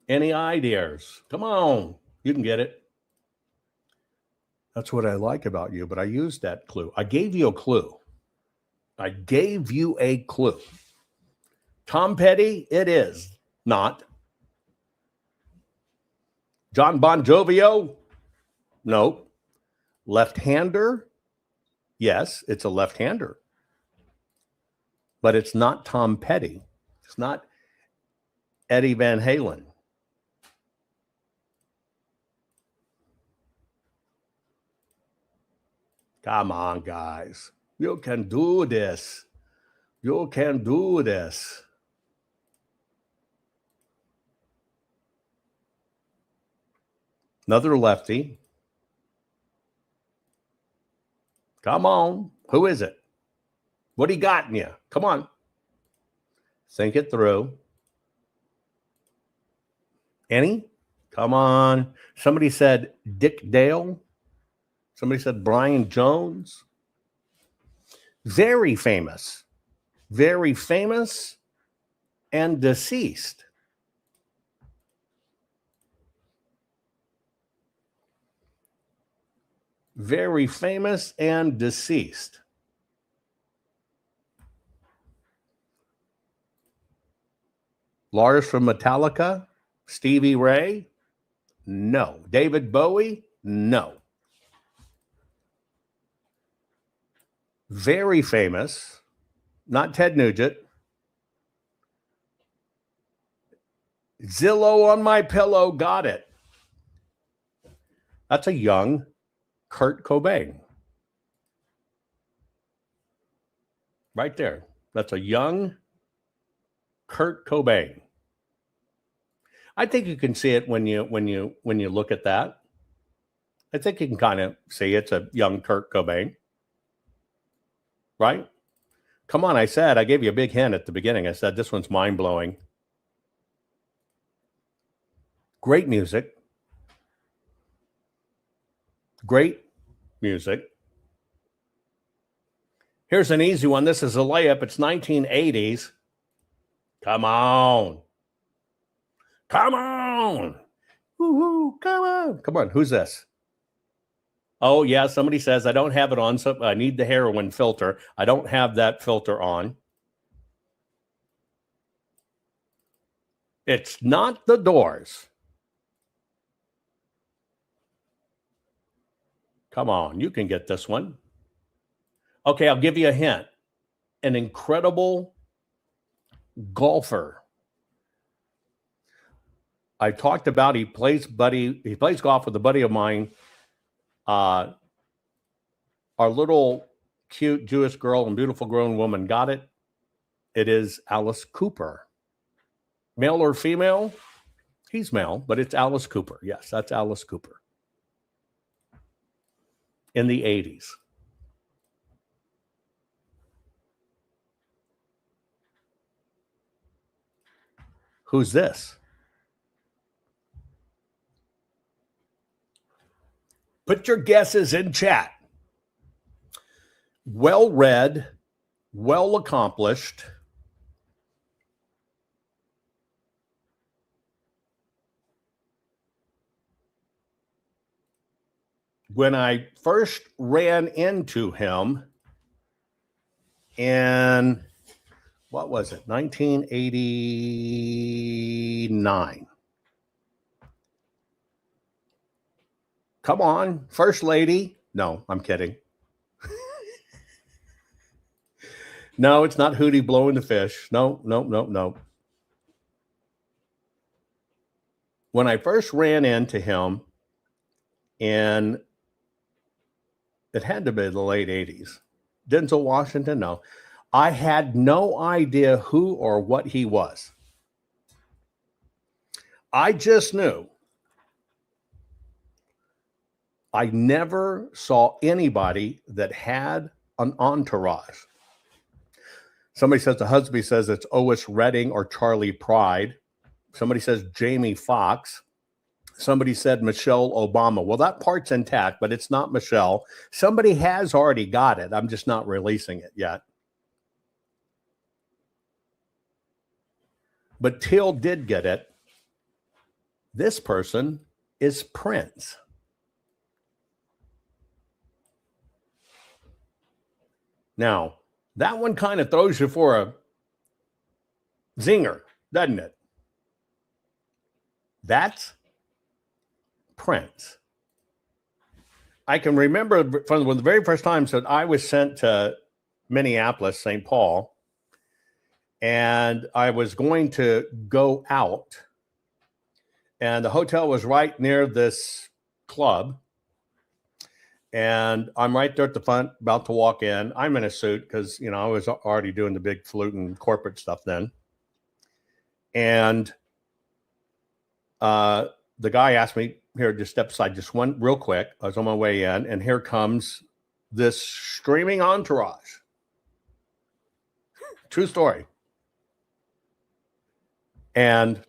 Any ideas? Come on. You can get it. That's what I like about you, but I used that clue. I gave you a clue. I gave you a clue. Tom Petty, it is not. John Bon Jovio? No. Left-hander? Yes, it's a left-hander. But it's not Tom Petty. It's not Eddie Van Halen. Come on, guys. You can do this. You can do this. Another lefty. Come on. Who is it? What do you got in you? Come on. Think it through. Any? Come on. Somebody said Dick Dale. Somebody said Brian Jones. Very famous and deceased. Very famous and deceased. Lars from Metallica? Stevie Ray? No. David Bowie? No. Very famous, not Ted Nugent. Zillow on my pillow, got it. That's a young Kurt Cobain. Right there. That's a young Kurt Cobain. I think you can see it when you look at that. I think you can kind of see it's a young Kurt Cobain. Right? Come on, I gave you a big hint at the beginning. I said this one's mind-blowing. Great music. Great music. Here's an easy one. This is a layup. It's 1980s. Come on. Come on. Woo-hoo, come on. Come on. Who's this? Oh, yeah. Somebody says, I don't have it on. So I need the heroin filter. I don't have that filter on. It's not the Doors. Come on. You can get this one. Okay. I'll give you a hint. An incredible golfer. I talked about he plays golf with a buddy of mine. Our little cute Jewish girl and beautiful grown woman got it. It is Alice Cooper. Male or female? He's male, but it's Alice Cooper. Yes, that's Alice Cooper. In the 80s. Who's this? Put your guesses in chat. Well read, well accomplished. When I first ran into him in, what was it, 1989. Come on, First Lady. No, I'm kidding. No, it's not Hootie blowing the fish. No. When I first ran into him, and it had to be the late 80s. Denzel Washington, no. I had no idea who or what he was. I just knew I never saw anybody that had an entourage. Somebody says, the husband says it's Otis Redding or Charlie Pride. Somebody says Jamie Foxx. Somebody said Michelle Obama. Well, that part's intact, but it's not Michelle. Somebody has already got it. I'm just not releasing it yet. But Till did get it. This person is Prince. Now, that one kind of throws you for a zinger, doesn't it? That's Prince. I can remember from the very first time that I was sent to Minneapolis, St. Paul, and I was going to go out, and the hotel was right near this club, and I'm right there at the front, about to walk in. I'm in a suit because, I was already doing the big fluting corporate stuff then. And the guy asked me, here, just step aside, just one real quick. I was on my way in, and here comes this streaming entourage. True story. And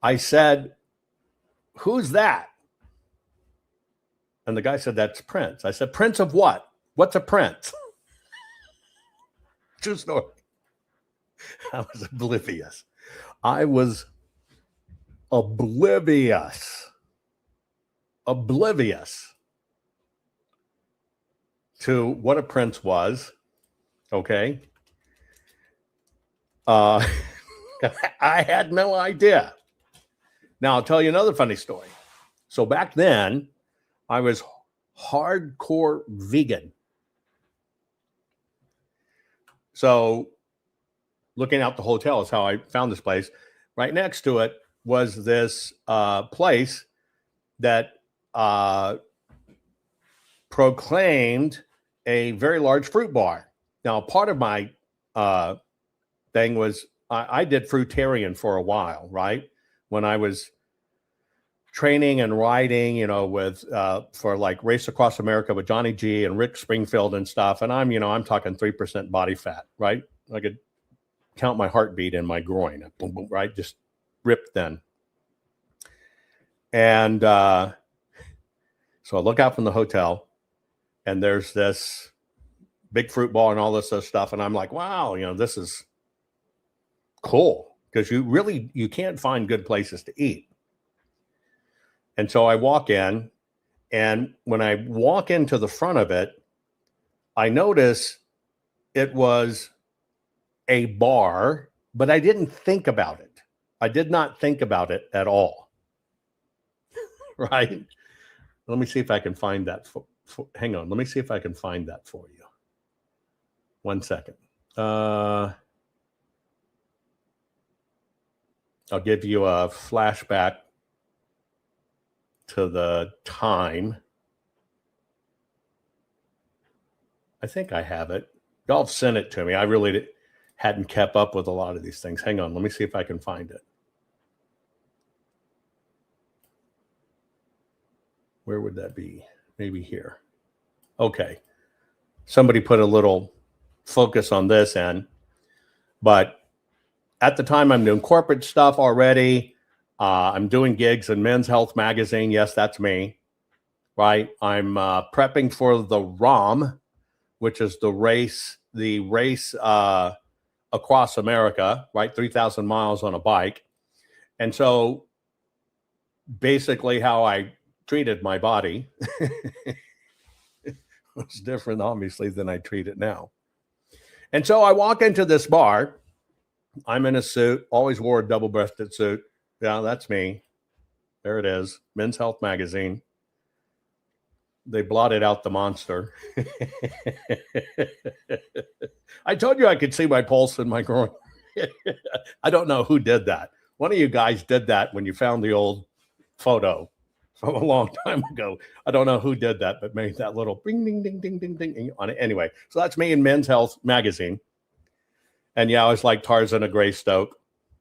I said, who's that? And the guy said, that's Prince. I said, Prince of what? What's a prince? True story. I was oblivious. I was oblivious to what a prince was. Okay. I had no idea. Now I'll tell you another funny story. So back then, I was hardcore vegan. So looking out the hotel is how I found this place. Right next to it was this place that proclaimed a very large fruit bar. Now, part of my thing was I did fruitarian for a while, right? When I was training and riding, with for like Race Across America with Johnny G and Rick Springfield and stuff. And I'm talking 3% body fat, right? I could count my heartbeat in my groin, boom, boom, right? Just ripped then. And so I look out from the hotel, and there's this big fruit ball and all this other stuff. And I'm like, wow, this is cool, because you can't find good places to eat. And so I walk in, and when I walk into the front of it, I notice it was a bar, but I didn't think about it. I did not think about it at all. Right? Let me see if I can find that. Hang on. Let me see if I can find that for you. 1 second. I'll give you a flashback to the time. I think I have it. Y'all sent it to me. I really hadn't kept up with a lot of these things. Hang on. Let me see if I can find it. Where would that be? Maybe here. Okay. Somebody put a little focus on this end. But at the time, I'm doing corporate stuff already. I'm doing gigs in Men's Health magazine. Yes, that's me. Right. I'm prepping for the ROM, which is the race across America, right? 3,000 miles on a bike. And so basically how I treated my body was different, obviously, than I treat it now. And so I walk into this bar. I'm in a suit, always wore a double-breasted suit. Yeah, that's me. There it is. Men's Health magazine. They blotted out the monster. I told you I could see my pulse in my groin. I don't know who did that. One of you guys did that when you found the old photo from a long time ago. I don't know who did that, but made that little bing, ding, ding, ding, ding, ding on it. Anyway, so that's me in Men's Health magazine. And yeah, I was like Tarzan of Greystoke,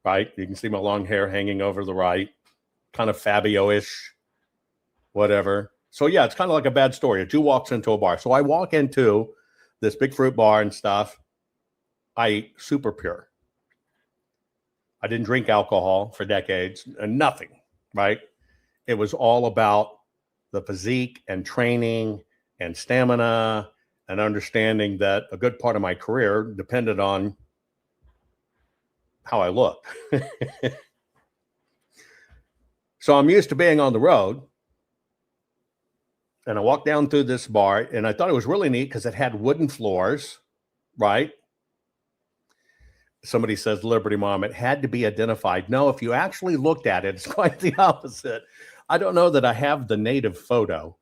right? You can see my long hair hanging over the right. kind of Fabio-ish, whatever. So yeah, it's kind of like a bad story. A Jew walks into a bar. So I walk into this big fruit bar and stuff. I eat super pure. I didn't drink alcohol for decades and nothing, right? It was all about the physique and training and stamina and understanding that a good part of my career depended on how I looked. So I'm used to being on the road. And I walked down through this bar and I thought it was really neat because it had wooden floors, right? Somebody says, Liberty Mom, it had to be identified. No, if you actually looked at it, it's quite the opposite. I don't know that I have the native photo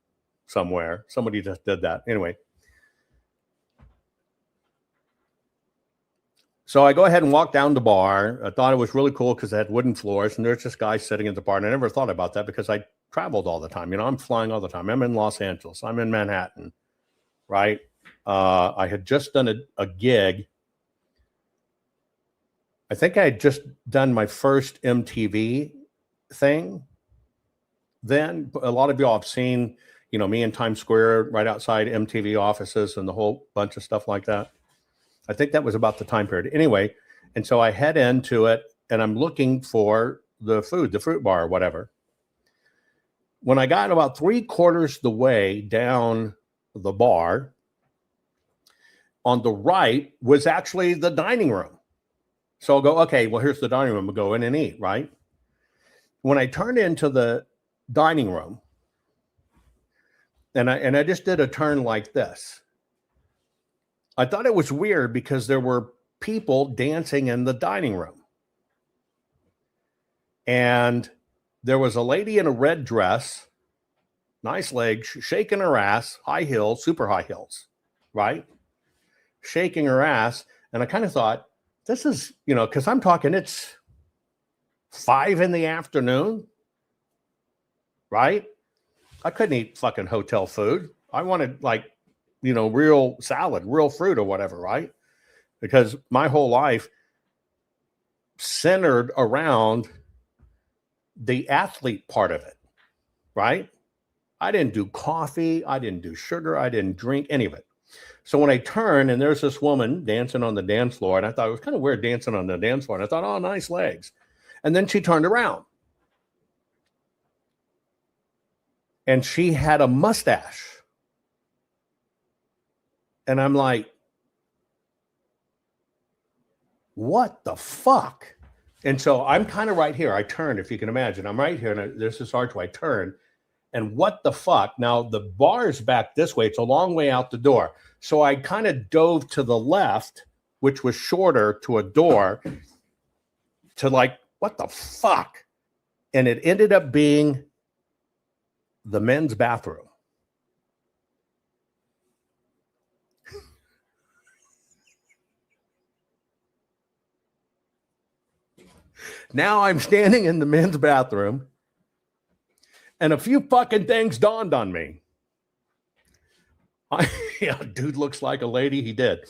somewhere. Somebody just did that. Anyway. So I go ahead and walk down the bar. I thought it was really cool because it had wooden floors and there's this guy sitting at the bar. And I never thought about that because I traveled all the time. You know, I'm flying all the time. I'm in Los Angeles. I'm in Manhattan, right? I had just done a gig. I think I had just done my first MTV thing. Then a lot of y'all have seen, you know, me in Times Square right outside MTV offices and the whole bunch of stuff like that. I think that was about the time period. Anyway, and so I head into it and I'm looking for the food, the fruit bar or whatever. When I got about 3/4 the way down the bar, on the right was actually the dining room. So I'll go, okay, well, here's the dining room. We'll go in and eat, right? When I turned into the dining room, and I just did a turn like this, I thought it was weird because there were people dancing in the dining room. And there was a lady in a red dress, nice legs, shaking her ass, high heels, super high heels, right? Shaking her ass. And I kind of thought, this is, you know, because I'm talking, it's 5 p.m, right? I couldn't eat fucking hotel food. I wanted like, you know, real salad, real fruit or whatever, right? Because my whole life centered around the athlete part of it, right? I didn't do coffee. I didn't do sugar. I didn't drink any of it. So when I turn and there's this woman dancing on the dance floor, and I thought it was kind of weird dancing on the dance floor. And I thought, oh, nice legs. And then she turned around. And she had a mustache. And I'm like, what the fuck? And so I'm kind of right here. I turned, if you can imagine. I'm right here, and there's this archway. I turn, and what the fuck? Now, the bar is back this way. It's a long way out the door. So I kind of dove to the left, which was shorter, to a door, to like, what the fuck? And it ended up being the men's bathroom. Now I'm standing in the men's bathroom and a few fucking things dawned on me. Yeah, dude looks like a lady. He did.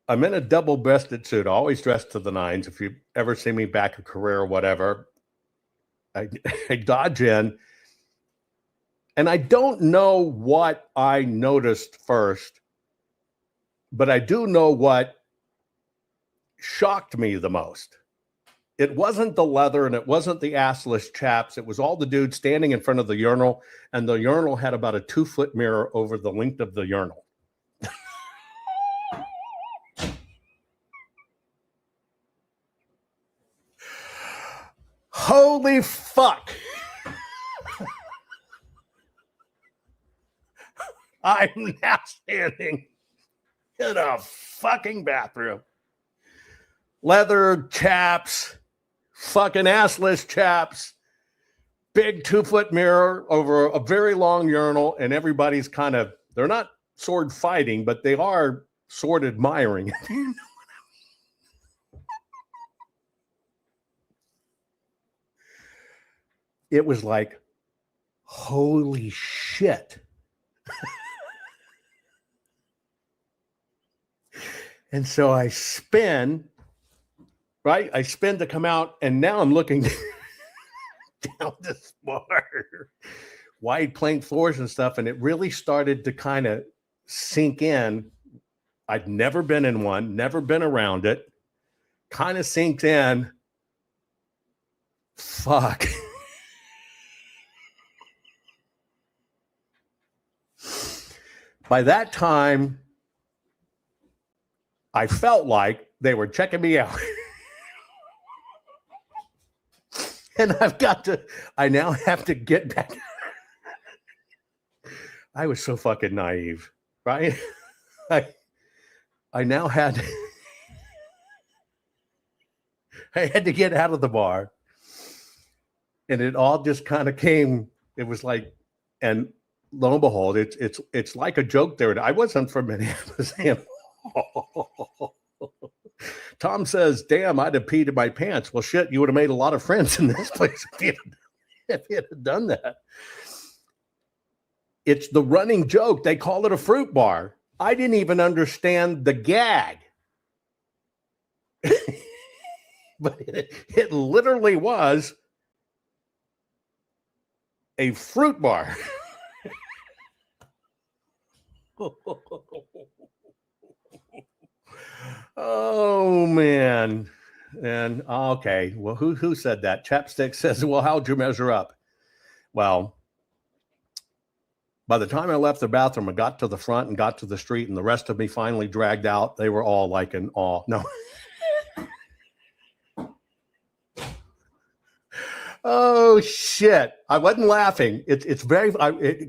I'm in a double-breasted suit, always dressed to the nines. If you ever see me back a career or whatever, I dodge in. And I don't know what I noticed first, but I do know what shocked me the most. It wasn't the leather and it wasn't the assless chaps. It was all the dudes standing in front of the urinal, and the urinal had about a 2-foot mirror over the length of the urinal. Holy fuck. I'm now standing in a fucking bathroom. Leather chaps, fucking assless chaps, big 2-foot mirror over a very long urinal, and everybody's kind of, they're not sword fighting, but they are sword admiring. It was like, holy shit. And so I spin right? I spin to come out, and now I'm looking down this bar, wide plank floors and stuff, and it really started to kind of sink in. I'd never been in one, never been around it. Kind of sinks in. Fuck. By that time, I felt like they were checking me out. And I now have to get back. I was so fucking naive, right? I now had, I had to get out of the bar. And it all just kind of came, it was like, and lo and behold, it's like a joke there. I wasn't from Minneapolis. Tom says, damn, I'd have peed in my pants. Well, shit, you would have made a lot of friends in this place if you had done that. It's the running joke. They call it a fruit bar. I didn't even understand the gag. But it literally was a fruit bar. Oh man. And okay, well, who said that? Chapstick says, well, how'd you measure up? Well, by the time I left the bathroom, I got to the front and got to the street, and the rest of me finally dragged out. They were all like in awe. No. Oh shit. I wasn't laughing. It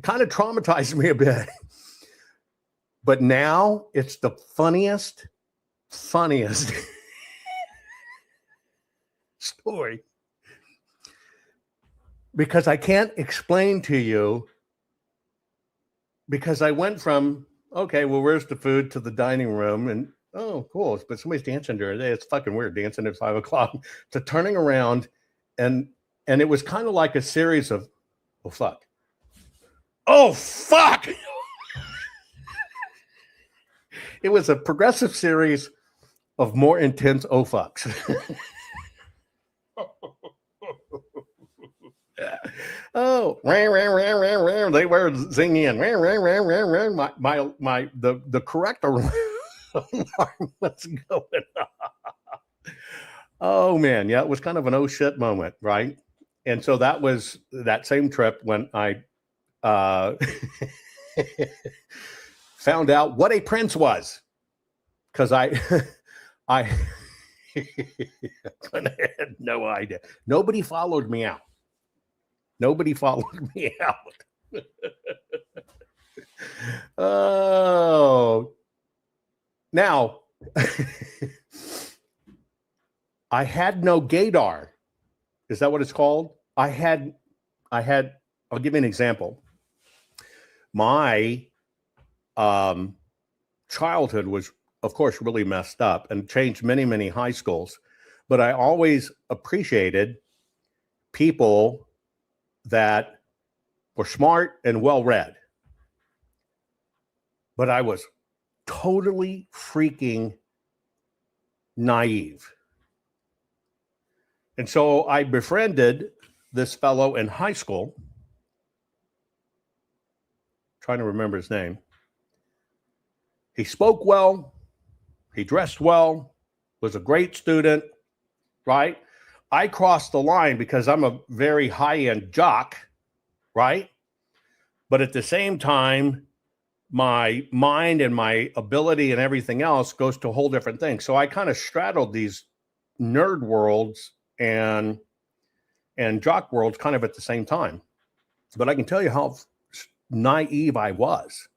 kind of traumatized me a bit. But now it's the funniest story. Because I can't explain to you, because I went from, okay, well, where's the food, to the dining room, and oh, cool, but somebody's dancing during the day. It's fucking weird, dancing at 5 o'clock, to turning around, and it was kind of like a series of, oh, fuck. Oh, fuck. It was a progressive series of more intense oh fucks. Oh, they were singing. The correct alarm was going off. Oh man, yeah, it was kind of an oh shit moment, right? And so that was that same trip when I found out what a prince was, because I had no idea. Nobody followed me out. Oh, now I had no gaydar. Is that what it's called? I had. I'll give you an example. My childhood was, of course, really messed up and changed many high schools, but I always appreciated people that were smart and well-read. But I was totally freaking naive. And so I befriended this fellow in high school. Trying to remember his name. He spoke well. He dressed well. Was a great student, right? I crossed the line because I'm a very high-end jock, right? But at the same time, my mind and my ability and everything else goes to a whole different thing. So I kind of straddled these nerd worlds and jock worlds kind of at the same time. But I can tell you how naive I was.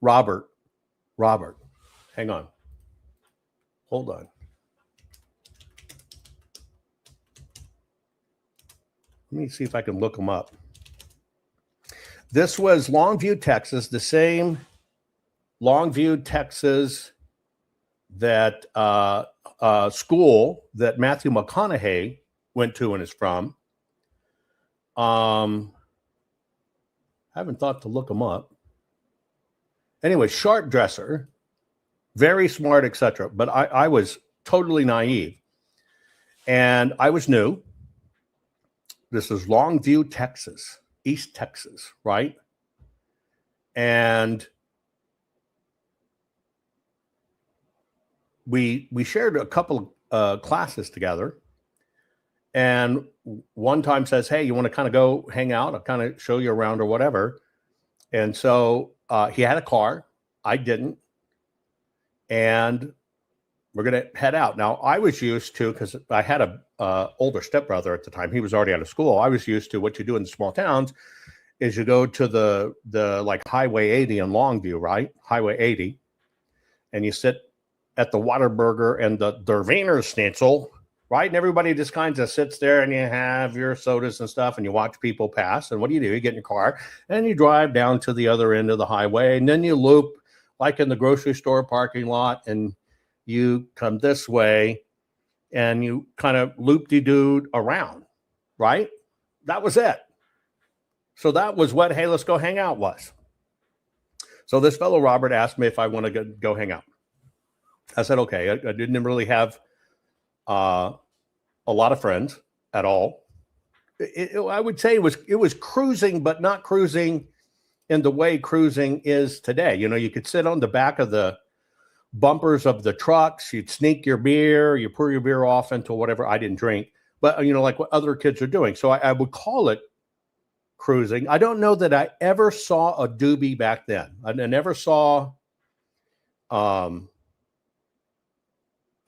Robert, hang on. Hold on. Let me see if I can look them up. This was Longview, Texas, the same Longview, Texas that school that Matthew McConaughey went to and is from. Haven't thought to look him up. Anyway, sharp dresser, very smart, etc. But I was totally naive. And I was new. This is Longview, Texas, East Texas, right? And we shared a couple of classes together. And one time says, hey, you want to kind of go hang out? I'll kind of show you around or whatever. And so he had a car. I didn't. And we're going to head out. Now, I was used to, because I had a older stepbrother at the time. He was already out of school. I was used to what you do in the small towns is you go to the like Highway 80 in Longview, right? Highway 80. And you sit at the Whataburger and the Wiener Schnitzel, right? And everybody just kind of sits there and you have your sodas and stuff and you watch people pass. And what do? You get in your car and you drive down to the other end of the highway. And then you loop like in the grocery store parking lot and you come this way and you kind of loop-de-doo around, right? That was it. So that was what, hey, let's go hang out was. So this fellow, Robert, asked me if I want to go hang out. I said, okay. I didn't really have a lot of friends at all. I would say it was cruising, but not cruising in the way cruising is today. You know, you could sit on the back of the bumpers of the trucks, you'd sneak your beer, you pour your beer off into whatever. I didn't drink, but you know, like what other kids are doing. So I would call it cruising. I don't know that I ever saw a doobie back then. I never saw, I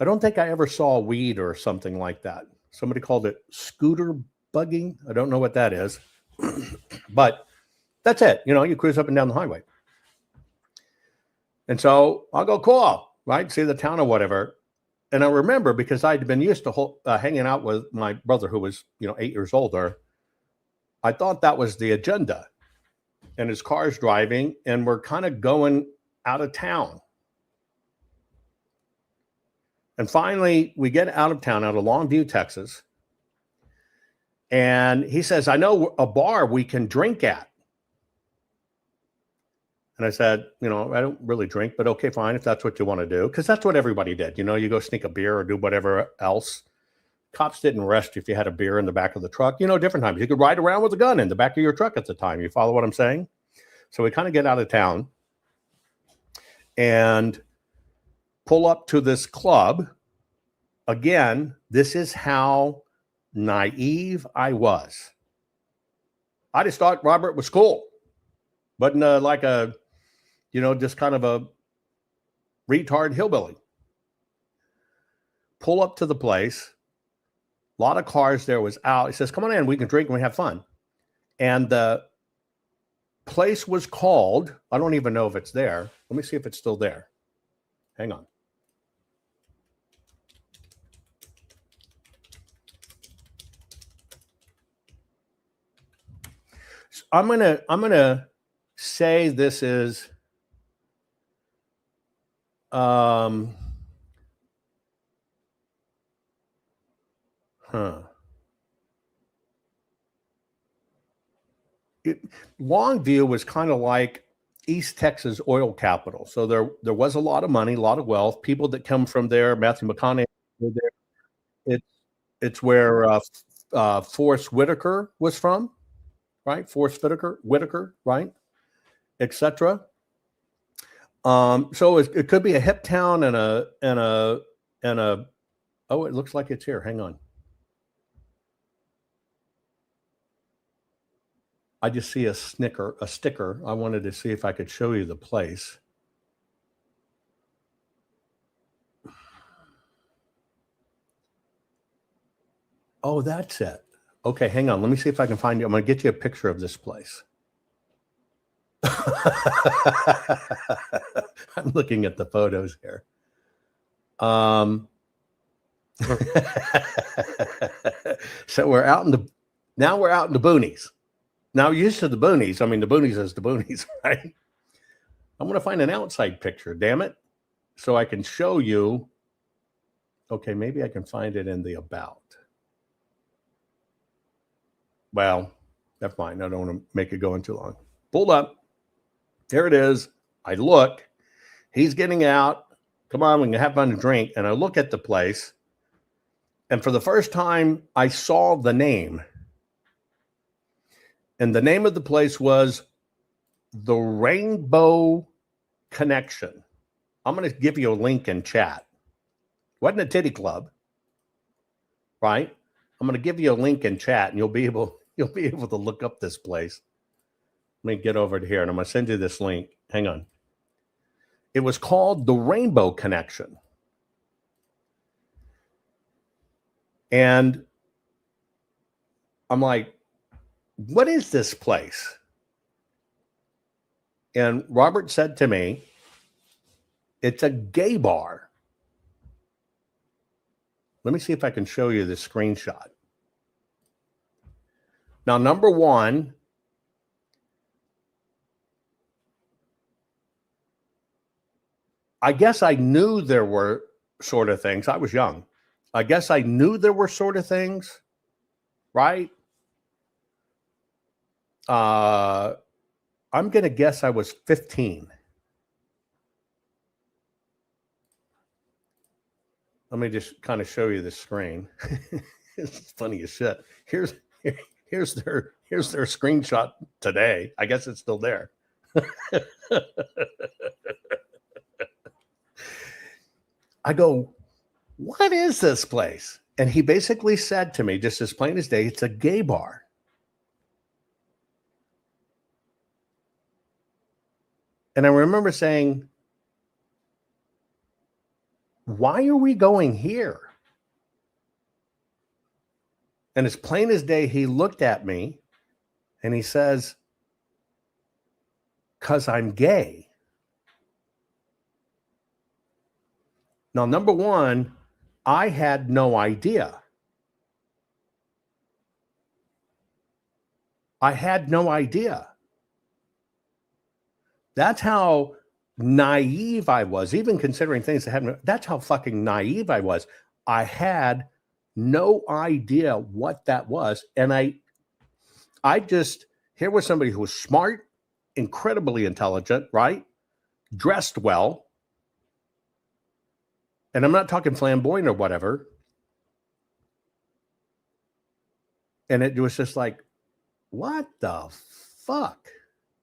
don't think I ever saw weed or something like that. Somebody called it scooter bugging. I don't know what that is, but that's it. You know, you cruise up and down the highway. And so I'll go, cool, right? See the town or whatever. And I remember because I'd been used to hanging out with my brother who was, 8 years older. I thought that was the agenda. And his car's driving and we're kind of going out of town. And finally, we get out of town, out of Longview, Texas. And he says, I know a bar we can drink at. And I said, I don't really drink, but okay, fine, if that's what you want to do. Because that's what everybody did. You go sneak a beer or do whatever else. Cops didn't arrest you if you had a beer in the back of the truck. Different times. You could ride around with a gun in the back of your truck at the time. You follow what I'm saying? So we kind of get out of town and pull up to this club. Again, this is how naive I was. I just thought Robert was cool. But like a, just kind of a retard hillbilly. Pull up to the place. A lot of cars there was out. He says, come on in, we can drink and we have fun. And the place was called, I don't even know if it's there. Let me see if it's still there. Hang on. So I'm gonna say this is Longview was kind of like East Texas oil capital. So there was a lot of money, a lot of wealth. People that come from there, Matthew McConaughey were there. It's where Forrest Whitaker was from, right? Forrest Whitaker, right? Etc. So it could be a hip town and a oh, it looks like it's here. Hang on. I just see a sticker. I wanted to see if I could show you the place. Oh, that's it. Okay, hang on. Let me see if I can find you. I'm going to get you a picture of this place. I'm looking at the photos here. So we're out in the boonies. Now, used to the boonies. I mean, the boonies is the boonies, right? I'm going to find an outside picture, damn it, so I can show you. Okay, maybe I can find it in the about. Well, never mind. I don't want to make it go in too long. Pulled up. There it is. I look. He's getting out. come on, we can have fun and drink. And I look at the place, and for the first time, I saw the name. And the name of the place was the Rainbow Connection. I'm going to give you a link in chat. Wasn't a titty club, right? I'm going to give you a link in chat, and you'll be able to look up this place. Let me get over to here, and I'm going to send you this link. Hang on. It was called the Rainbow Connection. And I'm like, what is this place? And Robert said to me, it's a gay bar. Let me see if I can show you this screenshot. Now, number one, I guess I knew there were sort of things. I was young. I guess I knew there were sort of things, right? I'm going to guess I was 15. Let me just kind of show you the screen. It's funny as shit. Here's their screenshot today. I guess it's still there. I go, what is this place? And he basically said to me, just as plain as day, it's a gay bar. And I remember saying, why are we going here? And as plain as day, he looked at me and he says, 'cause I'm gay. Now, number one, I had no idea. I had no idea. That's how naive I was, even considering things that happened. That's how fucking naive I was. I had no idea what that was. And I just, here was somebody who was smart, incredibly intelligent, right? Dressed well. And I'm not talking flamboyant or whatever. And it was just like, what the fuck?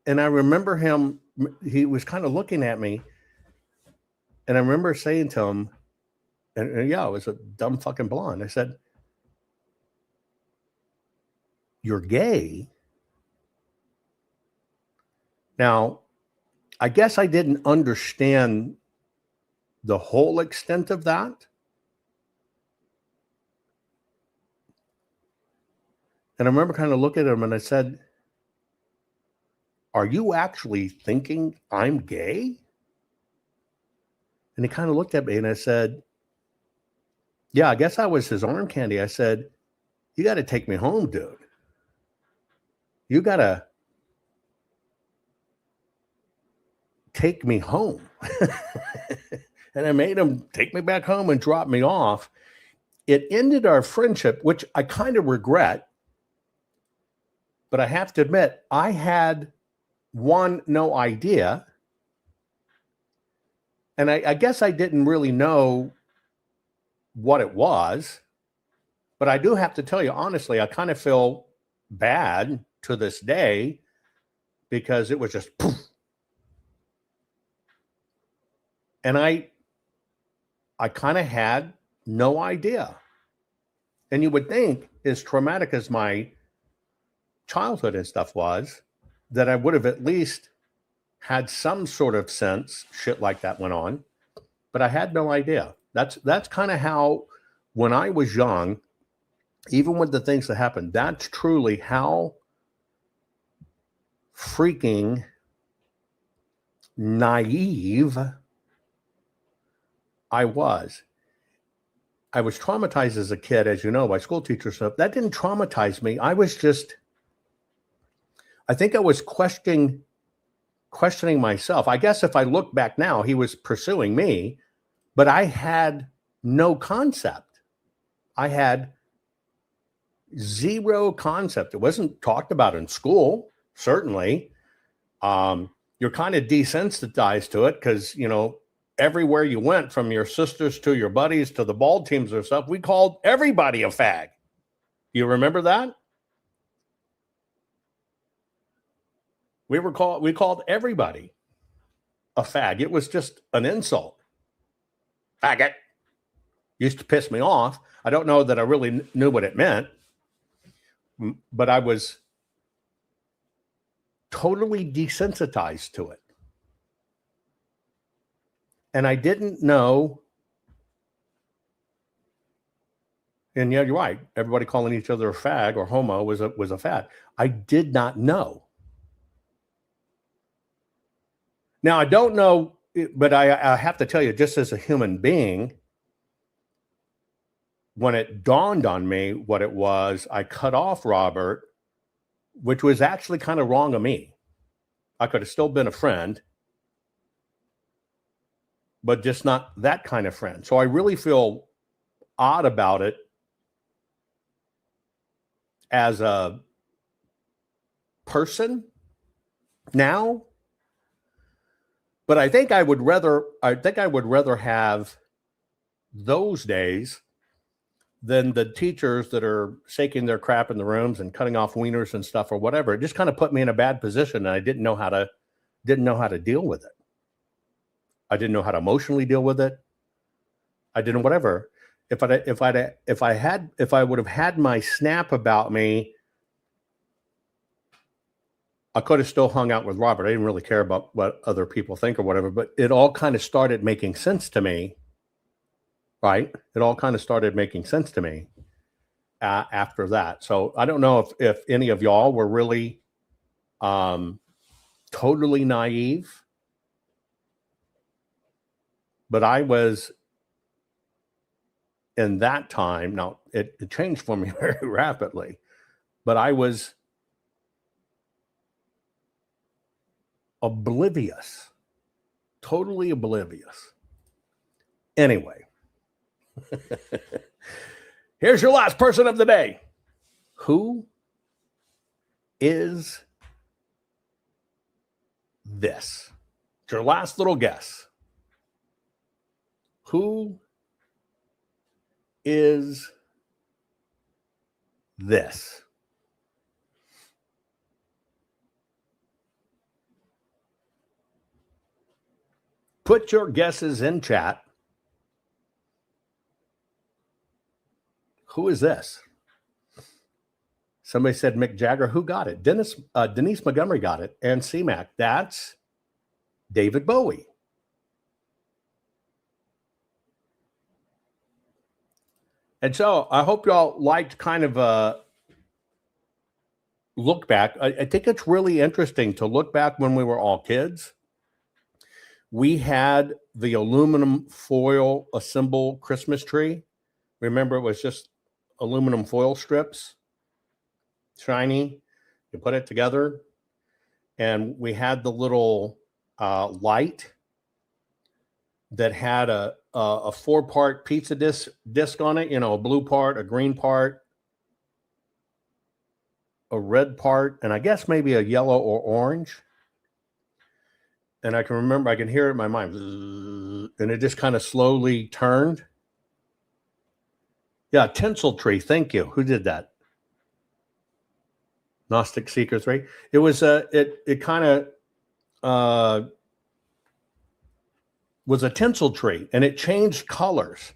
And I remember him, he was kind of looking at me. And I remember saying to him, and yeah, I was a dumb fucking blonde. I said, you're gay? Now, I guess I didn't understand the whole extent of that. And I remember kind of looking at him and I said, are you actually thinking I'm gay? And he kind of looked at me and I said, yeah, I guess I was his arm candy. I said, you got to take me home, dude. You got to take me home. And I made him take me back home and drop me off. It ended our friendship, which I kind of regret. But I have to admit, I had no idea. And I guess I didn't really know what it was. But I do have to tell you, honestly, I kind of feel bad to this day because it was just poof. And I kind of had no idea. And you would think, as traumatic as my childhood and stuff was, that I would have at least had some sort of sense shit like that went on. But I had no idea. That's kind of how, when I was young, even with the things that happened, that's truly how freaking naive I was. I was traumatized as a kid, as you know, by school teacher stuff. That didn't traumatize me. I think I was questioning myself. I guess if I look back now, he was pursuing me, but I had no concept. I had zero concept. It wasn't talked about in school, certainly. You're kind of desensitized to it because, you know, everywhere you went, from your sisters to your buddies to the ball teams or stuff, we called everybody a fag. You remember that? We called everybody a fag. It was just an insult. Faggot. Used to piss me off. I don't know that I really knew what it meant, but I was totally desensitized to it. And I didn't know. And yeah, you're right. Everybody calling each other a fag or homo was a fad. I did not know. Now, I don't know, but I have to tell you, just as a human being, when it dawned on me what it was, I cut off Robert, which was actually kind of wrong of me. I could have still been a friend, but just not that kind of friend. So I really feel odd about it as a person now. But I think I would rather have those days than the teachers that are shaking their crap in the rooms and cutting off wieners and stuff or whatever. It just kind of put me in a bad position, and I didn't know how to deal with it. I didn't know how to emotionally deal with it. I didn't whatever. If I would have had my snap about me, I could have still hung out with Robert. I didn't really care about what other people think or whatever, but it all kind of started making sense to me, right? It all kind of started making sense to me after that. So I don't know if any of y'all were really totally naive, but I was in that time. Now, it changed for me very rapidly, but I was oblivious, totally oblivious. Anyway, here's your last person of the day. Who is this? It's your last little guess. Who is this? Put your guesses in chat. Who is this? Somebody said Mick Jagger. Who got it? Denise Montgomery got it. And C-Mac. That's David Bowie. And so I hope y'all liked kind of a look back. I think it's really interesting to look back when we were all kids. We had the aluminum foil assemble Christmas tree. Remember, it was just aluminum foil strips, shiny. You put it together, and we had the little light that had a 4-part pizza disc on it. You know, a blue part, a green part, a red part, and I guess maybe a yellow or orange. And I can remember, I can hear it in my mind, and it just kind of slowly turned. Yeah, tinsel tree. Thank you. Who did that? Gnostic Seeker 3. It was it kind of was a tinsel tree, and it changed colors.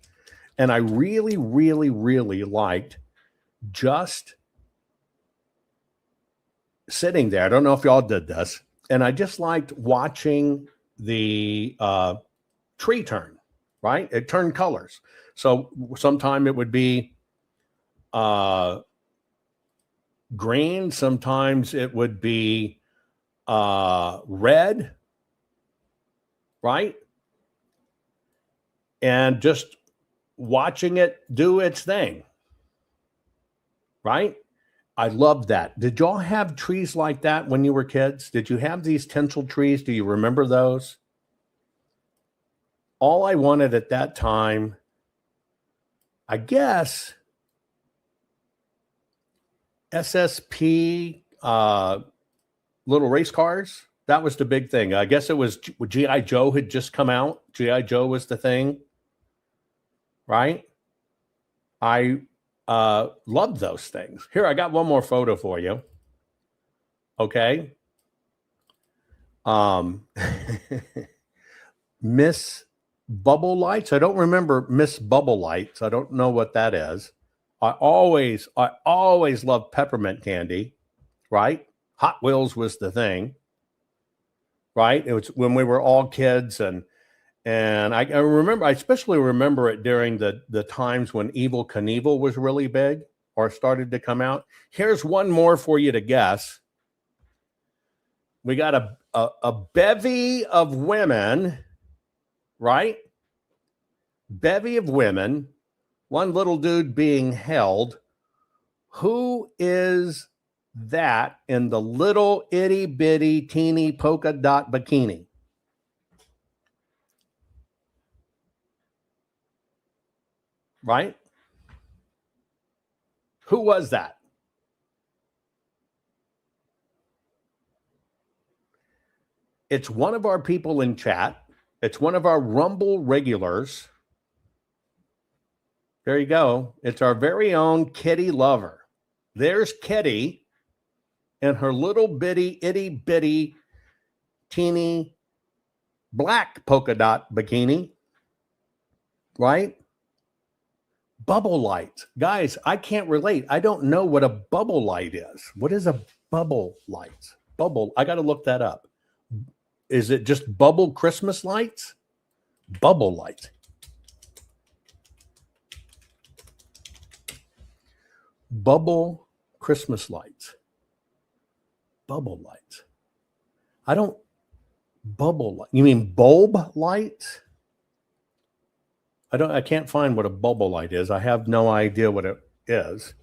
And I really, really, really liked just sitting there. I don't know if y'all did this. And I just liked watching the tree turn, right? It turned colors. So sometime it would be green. Sometimes it would be red, right? And just watching it do its thing, right? I loved that. Did y'all have trees like that when you were kids? Did you have these tinsel trees? Do you remember those? All I wanted at that time, I guess, SSP little race cars That was the big thing. I guess it was G.I. Joe had just come out. G.I. Joe was the thing, right? I loved those things. Here, I got one more photo for you. Okay. Miss Bubble Lights. I don't remember Miss Bubble Lights. I don't know what that is. I always loved peppermint candy, right? Hot Wheels was the thing, right? It was when we were all kids, and I remember, I especially remember it during the times when Evel Knievel was really big or started to come out. Here's one more for you to guess. We got a bevy of women, right? Bevy of women, one little dude being held. Who is that in the little itty bitty teeny polka dot bikini? Right? Who was that? It's one of our people in chat. It's one of our Rumble regulars. There you go. It's our very own Kitty Lover. There's Kitty in her little bitty, itty bitty, teeny black polka dot bikini. Right? Bubble light. Guys, I can't relate. I don't know what a bubble light is. What is a bubble light? Bubble. I got to look that up. Is it just bubble Christmas lights? Bubble light. Bubble Christmas lights. Bubble lights. I don't bubble light. You mean bulb lights? I can't find what a bubble light is. I have no idea what it is.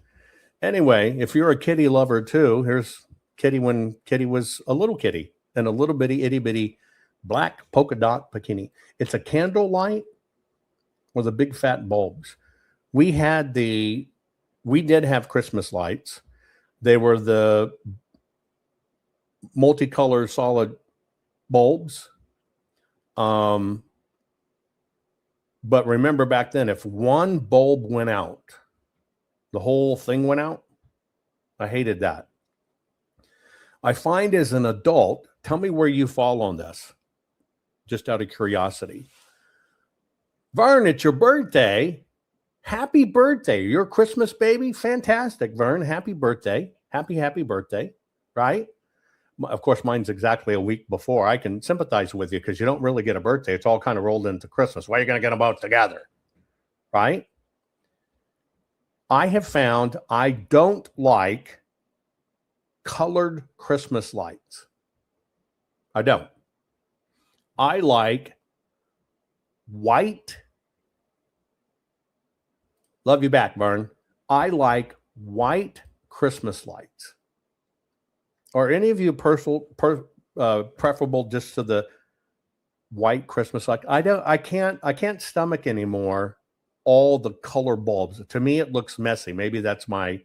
Anyway, if you're a kitty lover too, here's Kitty when Kitty was a little kitty in a little bitty itty bitty black polka dot bikini. It's a candle light with the big fat bulbs. We did have Christmas lights. They were the multicolored solid bulbs. But remember back then, if one bulb went out, the whole thing went out. I hated that. I find as an adult, tell me where you fall on this, just out of curiosity. Vern, it's your birthday. Happy birthday. You're a Christmas baby? Fantastic, Vern. Happy birthday. Happy birthday, right? Of course, mine's exactly a week before. I can sympathize with you because you don't really get a birthday. It's all kind of rolled into Christmas. Why are you going to get them both together, right? I have found I don't like colored Christmas lights. I don't. I like white. Love you back, Vern. I like white Christmas lights. Are any of you preferable just to the white Christmas light? I can't stomach anymore all the color bulbs. To me, it looks messy. Maybe that's my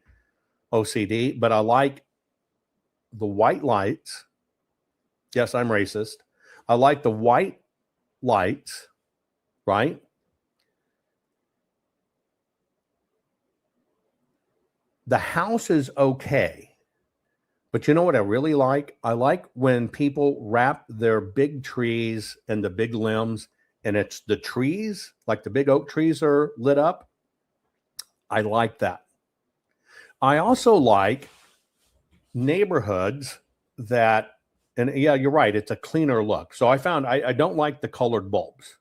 OCD, but I like the white lights. Yes, I'm racist. I like the white lights, right? The house is okay. But you know what I really like? I like when people wrap their big trees and the big limbs, and it's the trees, like the big oak trees are lit up. I like that. I also like neighborhoods that, and yeah, you're right, it's a cleaner look. So I found I don't like the colored bulbs.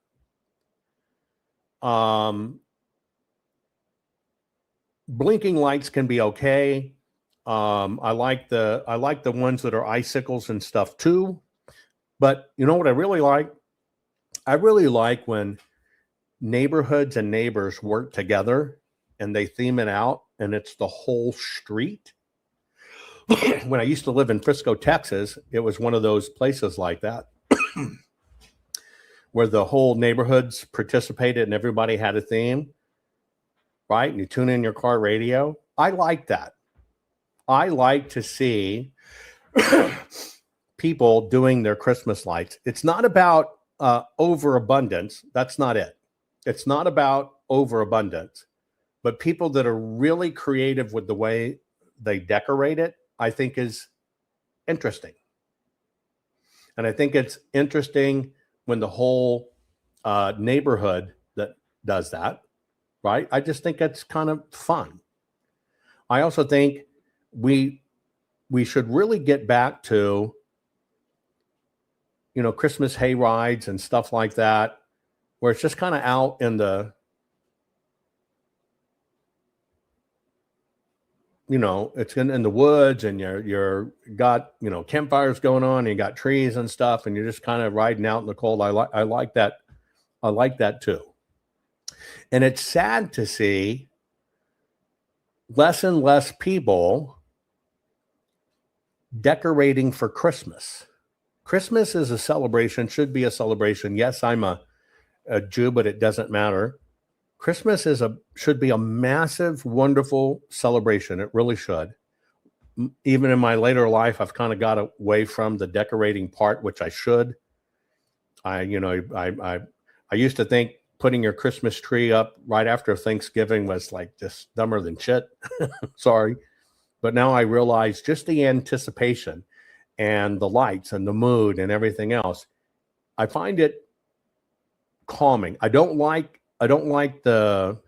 Blinking lights can be okay. I like the ones that are icicles and stuff too. But you know what I really like? I really like when neighborhoods and neighbors work together and they theme it out and it's the whole street. When I used to live in Frisco, Texas, it was one of those places like that where the whole neighborhoods participated and everybody had a theme, right? And you tune in your car radio. I like that. I like to see people doing their Christmas lights. It's not about overabundance. That's not it. It's not about overabundance, but people that are really creative with the way they decorate it, I think is interesting. And I think it's interesting when the whole neighborhood that does that, right? I just think it's kind of fun. I also think we should really get back to, you know, Christmas hay rides and stuff like that, where it's just kind of out in the, you know, it's in the woods, and you're got, you know, campfires going on, and you got trees and stuff, and you're just kind of riding out in the cold. I like that. I like that too. And it's sad to see less and less people decorating for Christmas. Christmas is a celebration, should be a celebration. Yes, I'm a Jew, but it doesn't matter. Christmas should be a massive, wonderful celebration. It really should. Even in my later life, I've kind of got away from the decorating part, which I should. I used to think putting your Christmas tree up right after Thanksgiving was like just dumber than shit. Sorry. But now I realize just the anticipation and the lights and the mood and everything else, I find it calming. I don't like the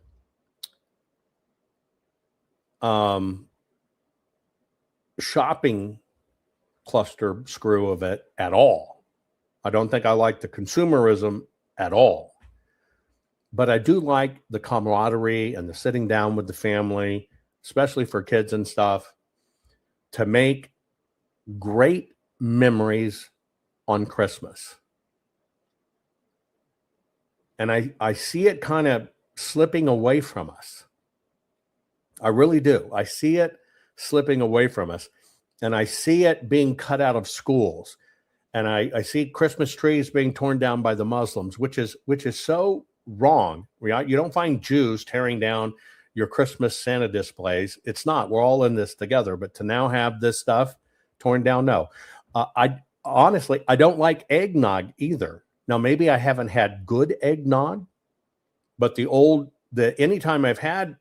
shopping cluster screw of it at all. I don't think I like the consumerism at all. But I do like the camaraderie and the sitting down with the family, especially for kids and stuff, to make great memories on Christmas. And I see it kind of slipping away from us. I really do. I see it slipping away from us. And I see it being cut out of schools. And I see Christmas trees being torn down by the Muslims, which is so wrong. You don't find Jews tearing down your Christmas Santa displays. It's not. We're all in this together. But to now have this stuff torn down, no. I honestly don't like eggnog either. Now, maybe I haven't had good eggnog, but anytime I've had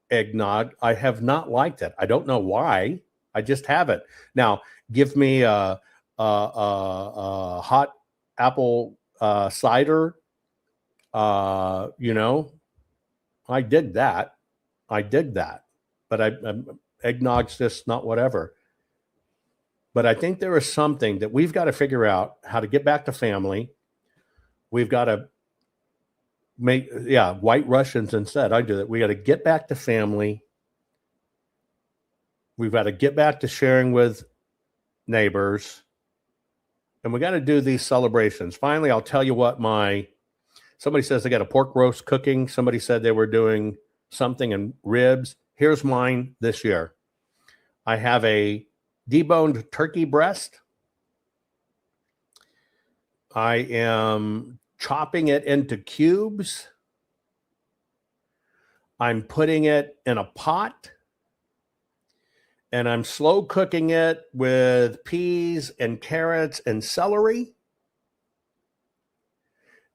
eggnog, I have not liked it. I don't know why. I just haven't. Now, give me a hot apple cider. I dig that. But eggnog's just not whatever. But I think there is something that we've got to figure out how to get back to family. We've got to make, White Russians instead. I do that. We got to get back to family. We've got to get back to sharing with neighbors. And we got to do these celebrations. Finally, I'll tell you what somebody says they got a pork roast cooking. Somebody said they were doing something in ribs. Here's mine this year. I have a deboned turkey breast. I am chopping it into cubes. I'm putting it in a pot. And I'm slow cooking it with peas and carrots and celery.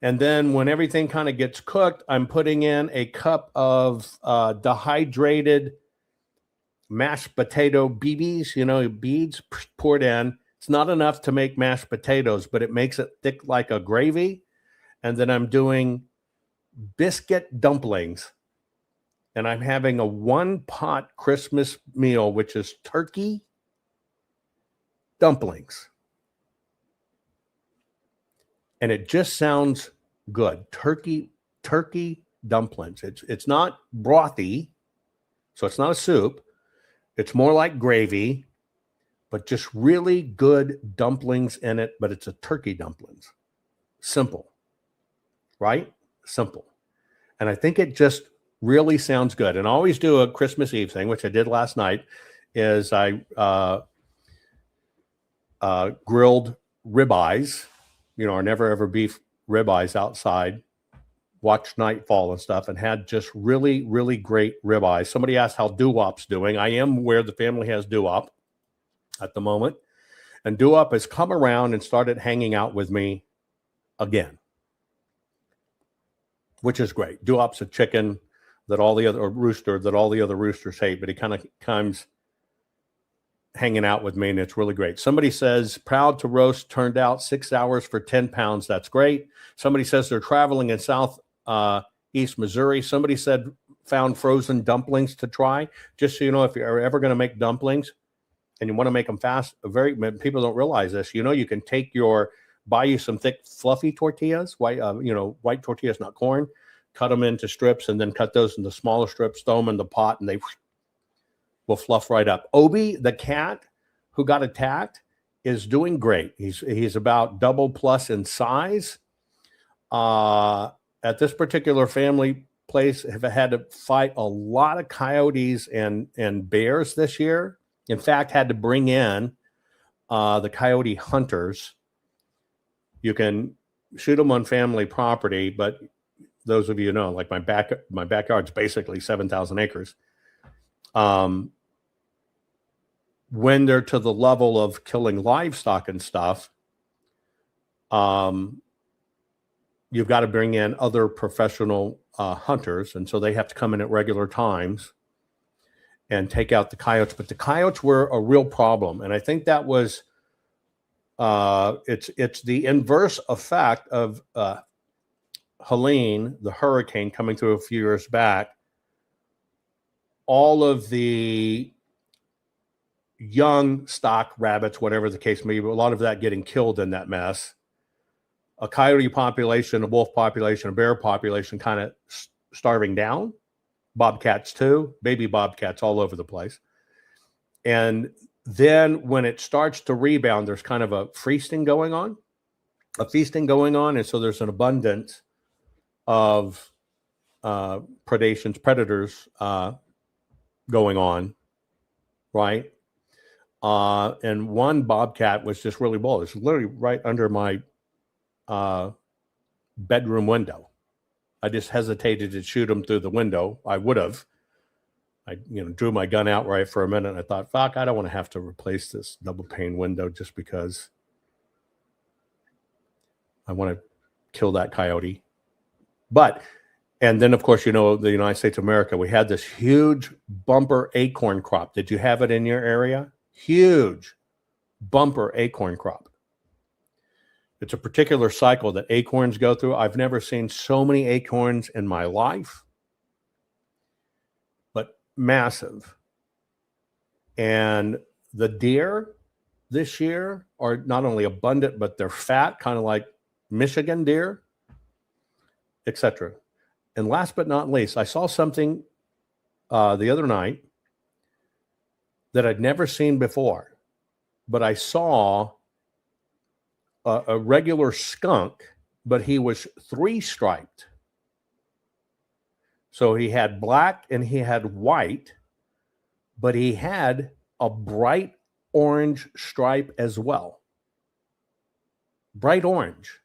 And then when everything kind of gets cooked, I'm putting in a cup of dehydrated mashed potato BBs, beads poured in. It's not enough to make mashed potatoes, but it makes it thick like a gravy. And then I'm doing biscuit dumplings. And I'm having a one-pot Christmas meal, which is turkey dumplings. And it just sounds good. Turkey dumplings. It's not brothy, so it's not a soup. It's more like gravy, but just really good dumplings in it. But it's a turkey dumplings. Simple, right? Simple. And I think it just really sounds good. And I always do a Christmas Eve thing, which I did last night, is I grilled ribeyes, our never ever beef ribeyes outside, watched Nightfall and stuff, and had just really, really great ribeyes. Somebody asked how doo-wop's doing. I am aware the family has doo-wop at the moment. And Doo-Up has come around and started hanging out with me again, which is great. Doo-Up's a chicken that all the other, or rooster that all the other roosters hate, but he kind of comes hanging out with me, and it's really great. Somebody says, proud to roast, turned out 6 hours for 10 pounds. That's great. Somebody says they're traveling in Southeast Missouri. Somebody said found frozen dumplings to try. Just so you know, if you're ever going to make dumplings and you want to make them fast, people don't realize this. You know, you can buy you some thick, fluffy tortillas, white tortillas, not corn, cut them into strips, and then cut those into smaller strips, throw them in the pot, and they will fluff right up. Obi, the cat who got attacked, is doing great. He's about double plus in size. At this particular family place, have had to fight a lot of coyotes and bears this year. In fact, had to bring in the coyote hunters. You can shoot them on family property, but those of you know, like my backyard's basically 7,000 acres. When they're to the level of killing livestock and stuff, you've got to bring in other professional hunters, and so they have to come in at regular times and take out the coyotes. But the coyotes were a real problem, and I think that was it's the inverse effect of Helene, the hurricane coming through a few years back. All of the young stock rabbits, whatever the case may be, a lot of that getting killed in that mess. A coyote population, a wolf population, a bear population kind of starving down. Bobcats too, baby bobcats all over the place. And then when it starts to rebound, there's kind of a feasting going on. And so there's an abundance of predators going on, right? And one bobcat was just really bold. It's literally right under my bedroom window. I just hesitated to shoot him through the window. I would have. I drew my gun out right for a minute, and I thought, fuck, I don't want to have to replace this double pane window just because I want to kill that coyote. And then, of course, the United States of America, we had this huge bumper acorn crop. Did you have it in your area? Huge bumper acorn crop. It's a particular cycle that acorns go through. I've never seen so many acorns in my life, but massive. And the deer this year are not only abundant, but they're fat, kind of like Michigan deer, etc. And last but not least, I saw something the other night that I'd never seen before, but I saw a regular skunk, but he was 3-striped. So he had black and he had white, but he had a bright orange stripe as well. Bright orange.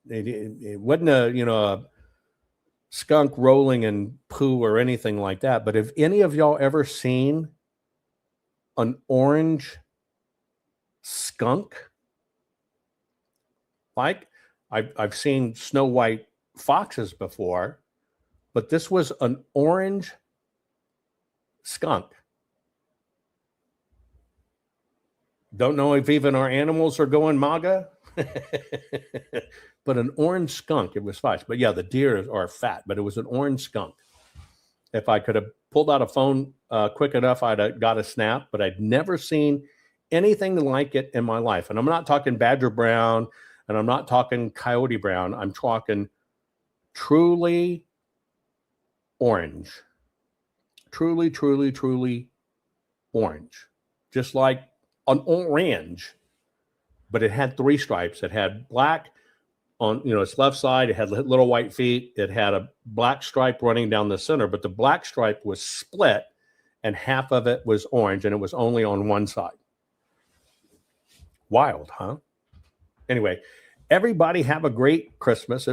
It wasn't a skunk rolling in poo or anything like that. But have any of y'all ever seen an orange skunk? Like I've seen snow white foxes before, but this was an orange skunk. Don't know if even our animals are going MAGA, but an orange skunk. It was fast. But yeah, the deer are fat, but it was an orange skunk. If I could have pulled out a phone quick enough, I'd have got a snap, but I'd never seen anything like it in my life. And I'm not talking badger brown, and I'm not talking coyote brown. I'm talking truly orange. Truly, truly, truly orange. Just like an orange, but it had 3 stripes. It had black on its left side. It had little white feet. It had a black stripe running down the center, but the black stripe was split and half of it was orange, and it was only on one side. Wild, huh? Anyway, everybody have a great Christmas.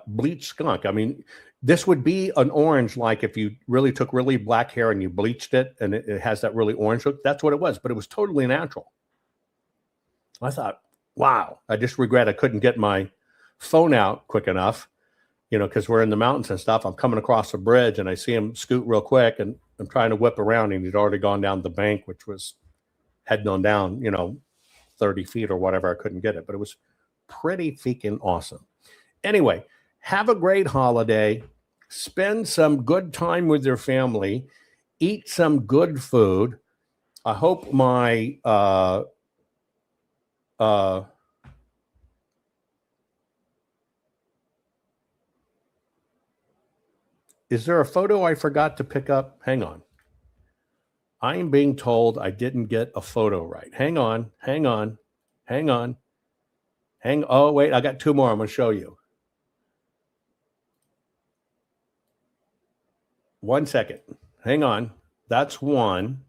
Bleached skunk. I mean, this would be an orange, like if you really took really black hair and you bleached it and it has that really orange look. That's what it was, but it was totally natural. I thought, wow, I just regret I couldn't get my phone out quick enough, because we're in the mountains and stuff. I'm coming across a bridge and I see him scoot real quick and I'm trying to whip around and he'd already gone down the bank, which was heading on down, 30 feet or whatever. I couldn't get it, but it was pretty freaking awesome. Anyway, have a great holiday. Spend some good time with your family. Eat some good food. I hope my is there a photo I forgot to pick up? Hang on. I am being told I didn't get a photo right. Hang on. Oh, wait, I got two more I'm going to show you. 1 second. Hang on. That's one.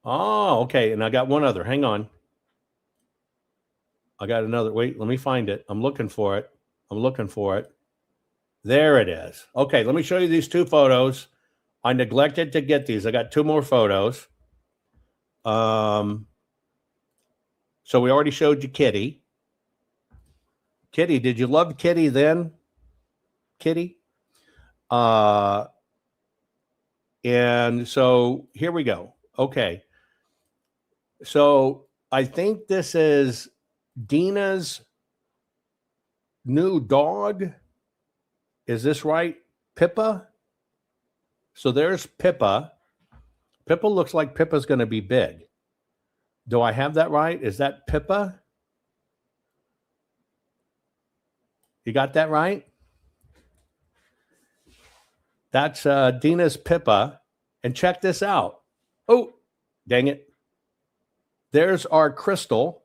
Oh, okay. And I got one other. Hang on. I got another. Wait, let me find it. I'm looking for it. There it is. Okay, let me show you these two photos. I neglected to get these. I got two more photos. So we already showed you Kitty. Kitty, did you love Kitty then? Kitty? And so here we go. Okay. So I think this is Dina's new dog. Is this right? Pippa? So there's Pippa. Pippa looks like Pippa's going to be big. Do I have that right? Is that Pippa? You got that right? That's Dina's Pippa. And check this out. Oh, dang it. There's our Crystal.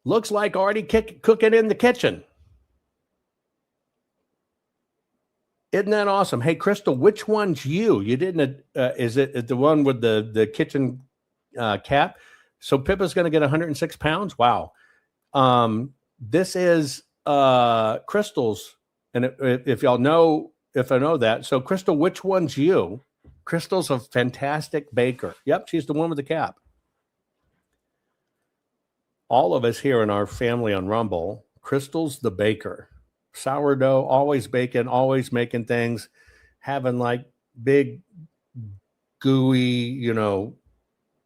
Looks like already cooking in the kitchen. Isn't that awesome? Hey, Crystal, which one's you? You didn't, is it the one with the kitchen cap? So Pippa's going to get 106 pounds? Wow. This is Crystal's. And if y'all know, if I know that. So Crystal, which one's you? Crystal's a fantastic baker. Yep, she's the one with the cap. All of us here in our family on Rumble, Crystal's the baker. Sourdough, always baking, always making things, having like big, gooey,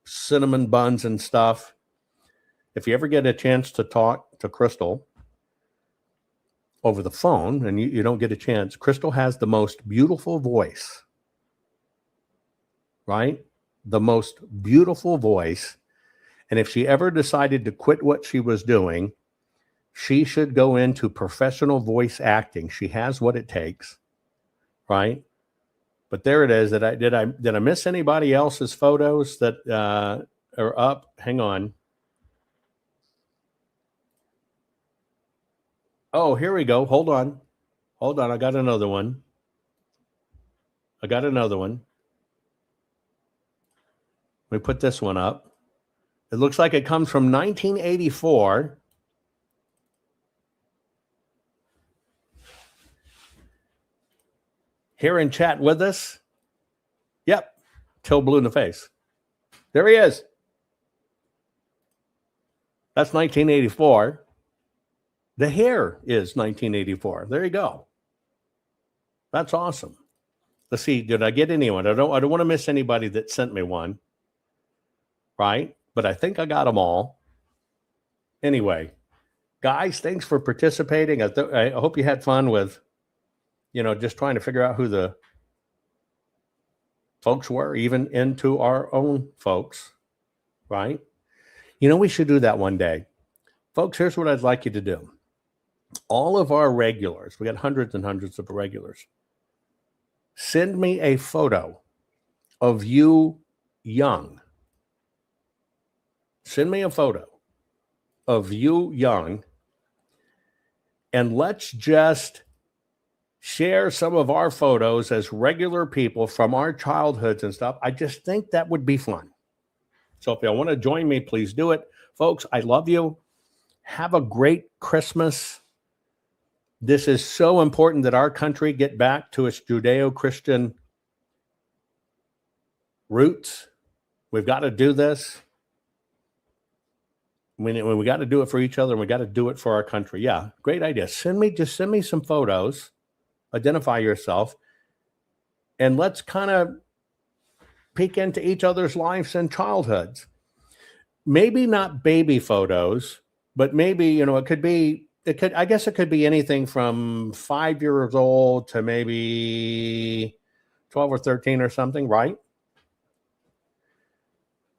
cinnamon buns and stuff. If you ever get a chance to talk to Crystal over the phone and you don't get a chance, Crystal has the most beautiful voice, right? The most beautiful voice. And if she ever decided to quit what she was doing, she should go into professional voice acting. She has what it takes, right? But there it is. Did I miss anybody else's photos that are up? Hang on. Oh, here we go. Hold on. I got another one. Let me put this one up. It looks like it comes from 1984. Here in chat with us. Yep. Till blue in the face. There he is. That's 1984. The hair is 1984. There you go. That's awesome. Let's see. Did I get anyone? I don't want to miss anybody that sent me one. Right? But I think I got them all. Anyway, guys, thanks for participating. I hope you had fun with, just trying to figure out who the folks were, even into our own folks, right? We should do that one day. Folks, here's what I'd like you to do. All of our regulars, we got hundreds and hundreds of regulars, send me a photo of you young. Send me a photo of you young, and let's just share some of our photos as regular people from our childhoods and stuff. I just think that would be fun. So if you want to join me, please do it. Folks, I love you. Have a great Christmas. This is so important that our country get back to its Judeo-Christian roots. We've got to do this. When we got to do it for each other, and we got to do it for our country. Yeah, great idea. Send me some photos. Identify yourself, and let's kind of peek into each other's lives and childhoods. Maybe not baby photos, but maybe, it could be anything from 5 years old to maybe 12 or 13 or something, right?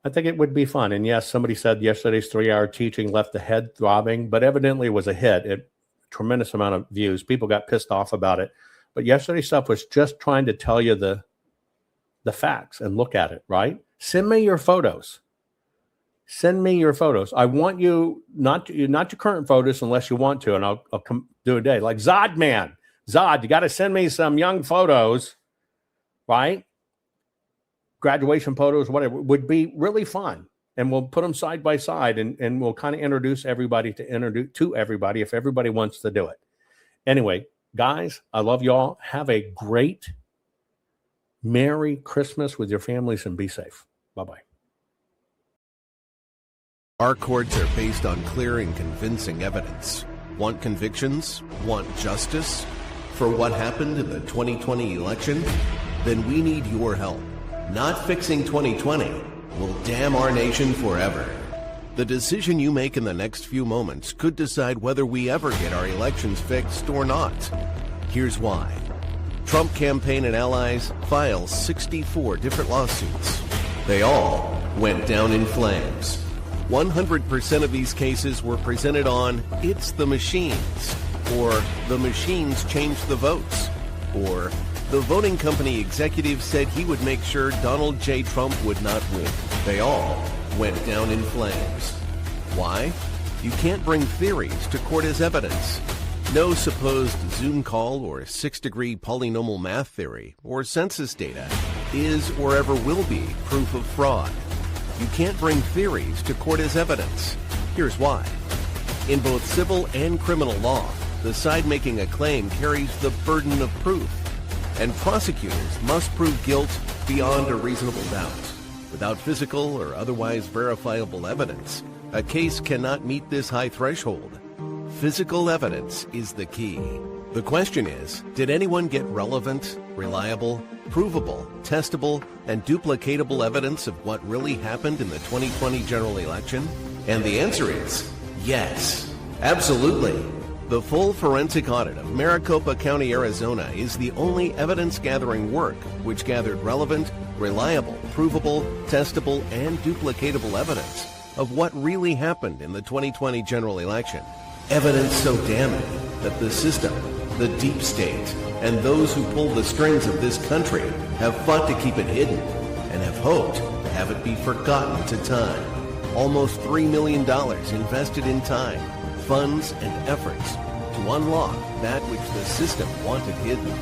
I think it would be fun. And yes, somebody said yesterday's 3-hour teaching left the head throbbing, but evidently it was a hit. Tremendous amount of views. People got pissed off about it. But yesterday's stuff was just trying to tell you the facts and look at it, right? Send me your photos. Send me your photos. I want you, not your current photos unless you want to, and I'll come do a day. Like Zod Man. Zod, you got to send me some young photos, right? Graduation photos, whatever, would be really fun. And we'll put them side by side, and we'll kind of introduce everybody to everybody if everybody wants to do it. Anyway, guys, I love y'all. Have a great Merry Christmas with your families and be safe. Bye-bye. Our courts are based on clear and convincing evidence. Want convictions? Want justice? For what happened in the 2020 election? Then we need your help. Not fixing 2020 will damn our nation forever. The decision you make in the next few moments could decide whether we ever get our elections fixed or not. Here's why. Trump campaign and allies filed 64 different lawsuits. They all went down in flames. 100% of these cases were presented on "It's the machines," or "The machines changed the votes," or "The voting company executive said he would make sure Donald J. Trump would not win." They all went down in flames. Why? You can't bring theories to court as evidence. No supposed Zoom call or 6-degree polynomial math theory or census data is or ever will be proof of fraud. You can't bring theories to court as evidence. Here's why. In both civil and criminal law, the side making a claim carries the burden of proof, and prosecutors must prove guilt beyond a reasonable doubt. Without physical or otherwise verifiable evidence, a case cannot meet this high threshold. Physical evidence is the key. The question is, did anyone get relevant, reliable, provable, testable, and duplicatable evidence of what really happened in the 2020 general election? And the answer is yes, absolutely. The full forensic audit of Maricopa County, Arizona is the only evidence-gathering work which gathered relevant, reliable, provable, testable, and duplicatable evidence of what really happened in the 2020 general election. Evidence so damning that the system, the deep state, and those who pull the strings of this country have fought to keep it hidden and have hoped to have it be forgotten to time. Almost $3 million invested in time, funds, and efforts to unlock that which the system wanted hidden.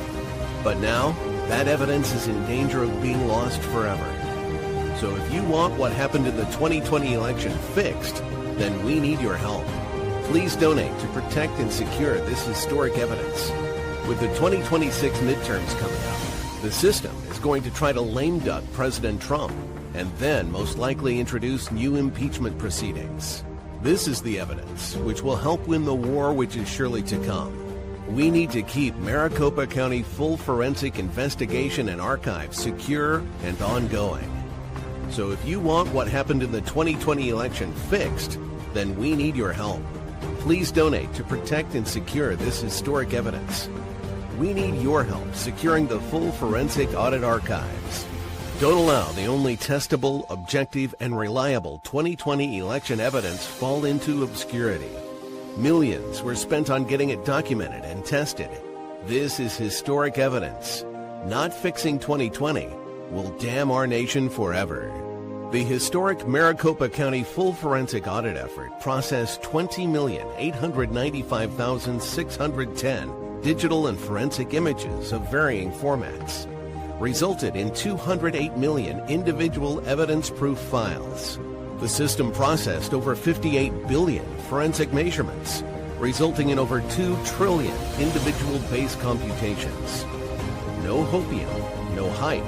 But now, that evidence is in danger of being lost forever. So if you want what happened in the 2020 election fixed, then we need your help. Please donate to protect and secure this historic evidence. With the 2026 midterms coming up, the system is going to try to lame duck President Trump and then most likely introduce new impeachment proceedings. This is the evidence which will help win the war which is surely to come. We need to keep Maricopa County full forensic investigation and archive secure and ongoing. So if you want what happened in the 2020 election fixed, then we need your help. Please donate to protect and secure this historic evidence. We need your help securing the full forensic audit archives. Don't allow the only testable, objective, and reliable 2020 election evidence fall into obscurity. Millions were spent on getting it documented and tested. This is historic evidence. Not fixing 2020 will damn our nation forever. The historic Maricopa County full forensic audit effort processed 20,895,610 digital and forensic images of varying formats, resulted in 208 million individual evidence-proof files. The system processed over 58 billion forensic measurements, resulting in over 2 trillion individual base computations. No hopium, no hype,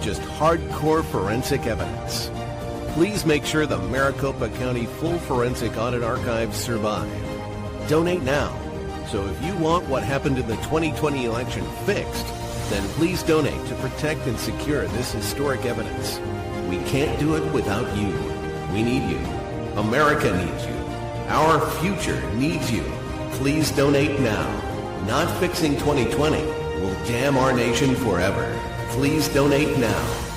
just hardcore forensic evidence. Please make sure the Maricopa County Full Forensic Audit Archives survive. Donate now. So if you want what happened in the 2020 election fixed, then please donate to protect and secure this historic evidence. We can't do it without you. We need you. America needs you. Our future needs you. Please donate now. Not fixing 2020 will damn our nation forever. Please donate now.